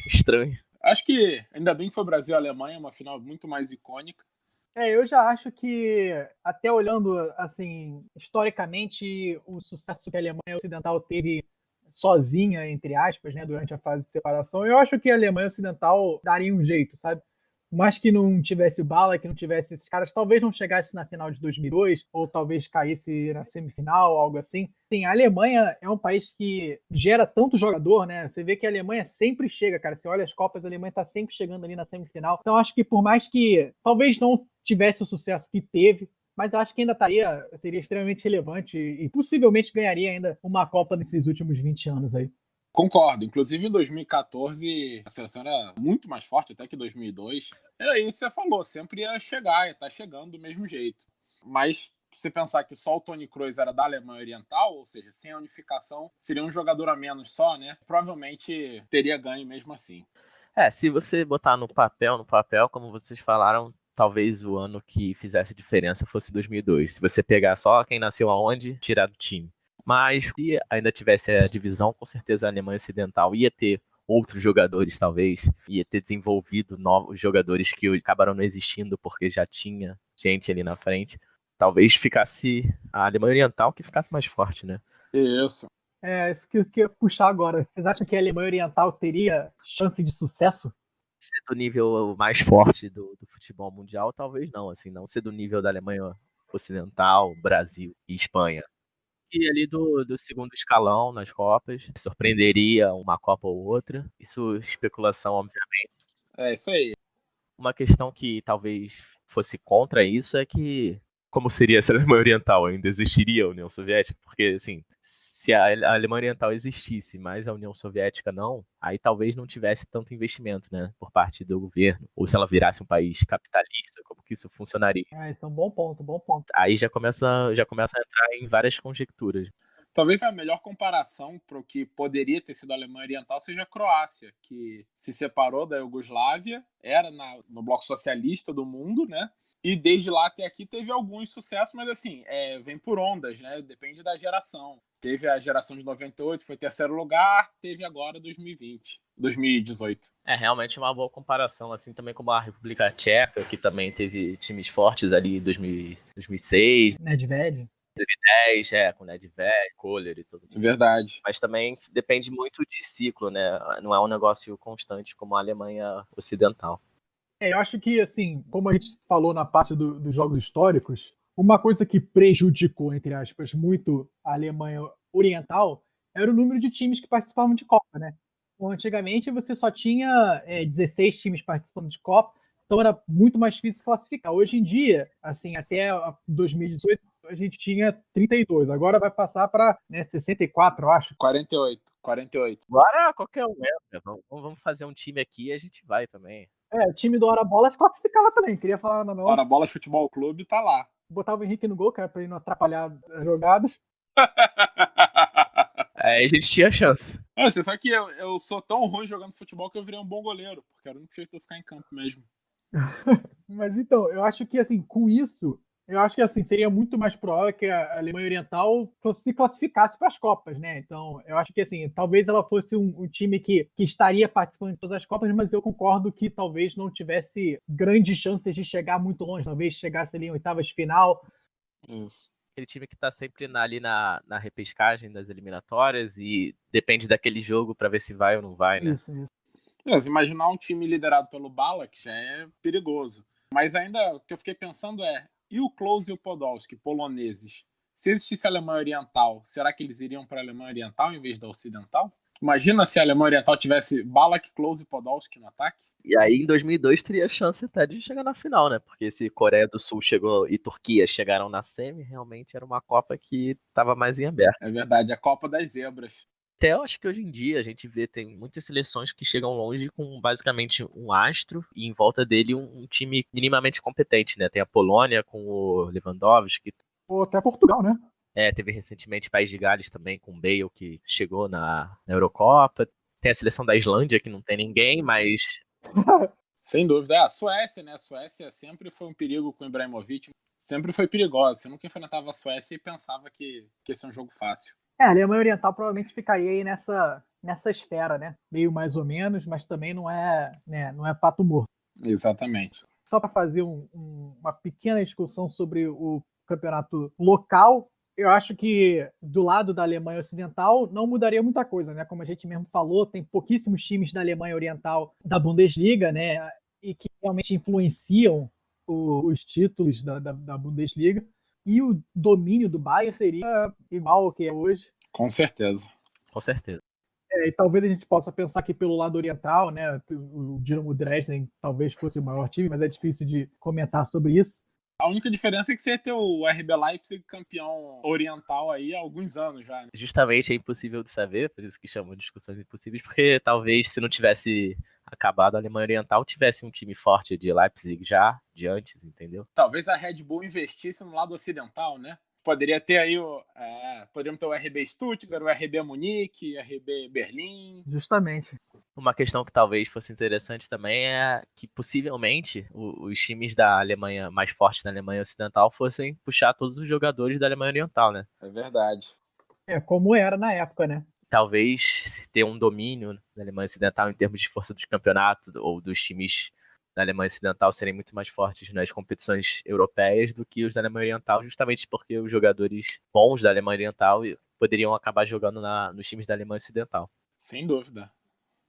estranho? Acho que ainda bem que foi Brasil e Alemanha, uma final muito mais icônica. Eu já acho que, até olhando, assim, historicamente, o sucesso que a Alemanha Ocidental teve sozinha, entre aspas, né, durante a fase de separação, eu acho que a Alemanha Ocidental daria um jeito, sabe? Mas que não tivesse o Bala, que não tivesse esses caras, talvez não chegasse na final de 2002, ou talvez caísse na semifinal, algo assim. Sim, a Alemanha é um país que gera tanto jogador, né? Você vê que a Alemanha sempre chega, cara. Você olha as Copas, a Alemanha tá sempre chegando ali na semifinal. Então acho que por mais que talvez não tivesse o sucesso que teve, mas acho que ainda seria extremamente relevante e possivelmente ganharia ainda uma Copa nesses últimos 20 anos aí. Concordo. Inclusive, em 2014, a seleção era muito mais forte até que 2002. Era isso que você falou, sempre ia chegar, ia estar chegando do mesmo jeito. Mas, se você pensar que só o Toni Kroos era da Alemanha Oriental, ou seja, sem a unificação, seria um jogador a menos só, né? Provavelmente teria ganho mesmo assim. Se você botar no papel, como vocês falaram, talvez o ano que fizesse diferença fosse 2002. Se você pegar só quem nasceu aonde, tirar do time. Mas se ainda tivesse a divisão, com certeza a Alemanha Ocidental ia ter outros jogadores, talvez. Ia ter desenvolvido novos jogadores que acabaram não existindo porque já tinha gente ali na frente. Talvez ficasse a Alemanha Oriental que ficasse mais forte, né? Isso. Isso que eu queria puxar agora. Vocês acham que a Alemanha Oriental teria chance de sucesso? Ser do nível mais forte do futebol mundial, talvez não. Assim, não ser do nível da Alemanha Ocidental, Brasil e Espanha. E ali do segundo escalão nas Copas, surpreenderia uma Copa ou outra. Isso especulação, obviamente. É isso aí. Uma questão que talvez fosse contra isso é que, como seria essa Alemanha Oriental? Ainda existiria a União Soviética? Porque, assim, se a Alemanha Oriental existisse, mas a União Soviética não, aí talvez não tivesse tanto investimento, né, por parte do governo. Ou se ela virasse um país capitalista, como que isso funcionaria? Isso é um bom ponto, bom ponto. Aí já começa a entrar em várias conjecturas. Talvez a melhor comparação para o que poderia ter sido a Alemanha Oriental seja a Croácia, que se separou da Iugoslávia, era no bloco socialista do mundo, né? E desde lá até aqui teve alguns sucessos, mas assim, vem por ondas, né? Depende da geração. Teve a geração de 98, foi terceiro lugar, teve agora 2018. Realmente uma boa comparação, assim também como a República Tcheca, que também teve times fortes ali em 2006. Nedved. 2010, com Nedved, Kohler e tudo. Verdade. Mas também depende muito de ciclo, né? Não é um negócio constante como a Alemanha Ocidental. Eu acho que, assim, como a gente falou na parte dos jogos históricos, uma coisa que prejudicou, entre aspas, muito a Alemanha Oriental era o número de times que participavam de Copa, né? Então, antigamente você só tinha 16 times participando de Copa, então era muito mais difícil classificar. Hoje em dia, assim, até 2018, a gente tinha 32. Agora vai passar para 64, eu acho. 48. Agora qualquer um entra. Vamos fazer um time aqui e a gente vai também. O time do Hora Bolas classificava também, queria falar não. Hora Bolas Futebol Clube tá lá. botava o Henrique no gol, cara, pra ele não atrapalhar as jogadas. Aí a gente tinha chance. Você sabe que eu sou tão ruim jogando futebol que eu virei um bom goleiro, porque era o único jeito de eu ficar em campo mesmo. Mas então, eu acho que assim, com isso, eu acho que assim, seria muito mais provável que a Alemanha Oriental se classificasse para as Copas, né? Então, eu acho que assim, talvez ela fosse um time que estaria participando de todas as Copas, mas eu concordo que talvez não tivesse grandes chances de chegar muito longe, talvez chegasse ali em oitavas de final. Isso. Aquele time que tá sempre ali na repescagem das eliminatórias e depende daquele jogo pra ver se vai ou não vai, né? Isso. Imaginar um time liderado pelo Ballack já é perigoso. Mas ainda o que eu fiquei pensando e o Klose e o Podolski, poloneses? Se existisse a Alemanha Oriental, será que eles iriam para a Alemanha Oriental em vez da Ocidental? Imagina se a Alemanha Oriental tivesse Ballack, Klose e Podolski no ataque. E aí em 2002 teria chance até de chegar na final, né? Porque se Coreia do Sul chegou e Turquia chegaram na semi, realmente era uma Copa que estava mais em aberto. É verdade, a Copa das Zebras. Até eu acho que hoje em dia a gente vê, tem muitas seleções que chegam longe com basicamente um astro e em volta dele um time minimamente competente, né? Tem a Polônia com o Lewandowski. Ou até Portugal, né? Teve recentemente País de Gales também com o Bale, que chegou na Eurocopa. Tem a seleção da Islândia, que não tem ninguém, mas... Sem dúvida. A Suécia, né? A Suécia sempre foi um perigo com o Ibrahimovic. Sempre foi perigosa. Você nunca enfrentava a Suécia e pensava que ia ser um jogo fácil. A Alemanha Oriental provavelmente ficaria aí nessa esfera, né? Meio mais ou menos, mas também não é pato morto. Exatamente. Só para fazer uma pequena discussão sobre o campeonato local, eu acho que do lado da Alemanha Ocidental não mudaria muita coisa, né? Como a gente mesmo falou, tem pouquíssimos times da Alemanha Oriental da Bundesliga, né? E que realmente influenciam os títulos da Bundesliga. E o domínio do Bayern seria igual ao que é hoje. Com certeza. Com certeza. E talvez a gente possa pensar que pelo lado oriental, né? O Dinamo Dresden talvez fosse o maior time, mas é difícil de comentar sobre isso. A única diferença é que você ia ter o RB Leipzig campeão oriental aí há alguns anos já. Né? Justamente é impossível de saber, por isso que chamam de discussões impossíveis, porque talvez se não tivesse acabado a Alemanha Oriental, tivesse um time forte de Leipzig já de antes, entendeu? Talvez a Red Bull investisse no lado ocidental, né? Poderia ter aí poderíamos ter o RB Stuttgart, o RB Munique, o RB Berlim. Justamente. Uma questão que talvez fosse interessante também é que possivelmente os times da Alemanha mais fortes da Alemanha Ocidental fossem puxar todos os jogadores da Alemanha Oriental, né? É verdade. Como era na época, né? Talvez ter um domínio da Alemanha Ocidental em termos de força de campeonato ou dos times da Alemanha Ocidental serem muito mais fortes nas competições europeias do que os da Alemanha Oriental, justamente porque os jogadores bons da Alemanha Oriental poderiam acabar jogando nos times da Alemanha Ocidental. Sem dúvida.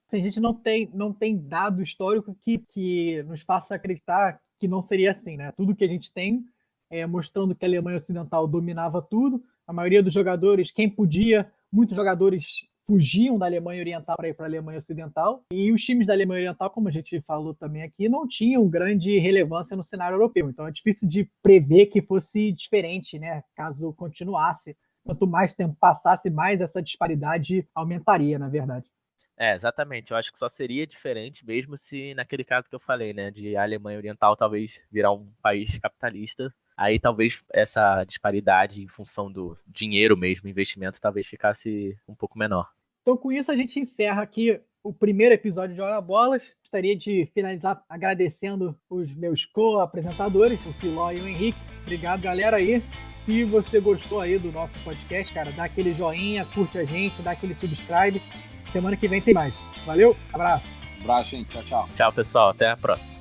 Assim, a gente não tem dado histórico que nos faça acreditar que não seria assim, né? Tudo que a gente tem é mostrando que a Alemanha Ocidental dominava tudo, a maioria dos jogadores, quem podia, muitos jogadores fugiam da Alemanha Oriental para ir para a Alemanha Ocidental, e os times da Alemanha Oriental, como a gente falou também aqui, não tinham grande relevância no cenário europeu, então é difícil de prever que fosse diferente, né, caso continuasse. Quanto mais tempo passasse, mais essa disparidade aumentaria, na verdade. Exatamente, eu acho que só seria diferente mesmo se, naquele caso que eu falei, né, de a Alemanha Oriental talvez virar um país capitalista, aí talvez essa disparidade em função do dinheiro mesmo, investimento, talvez ficasse um pouco menor. Então, com isso, a gente encerra aqui o primeiro episódio de Hora Bolas. Gostaria de finalizar agradecendo os meus co-apresentadores, o Filó e o Henrique. Obrigado, galera, aí. Se você gostou aí do nosso podcast, cara, dá aquele joinha, curte a gente, dá aquele subscribe. Semana que vem tem mais. Valeu, abraço. Abraço, gente. Tchau, tchau. Tchau, pessoal. Até a próxima.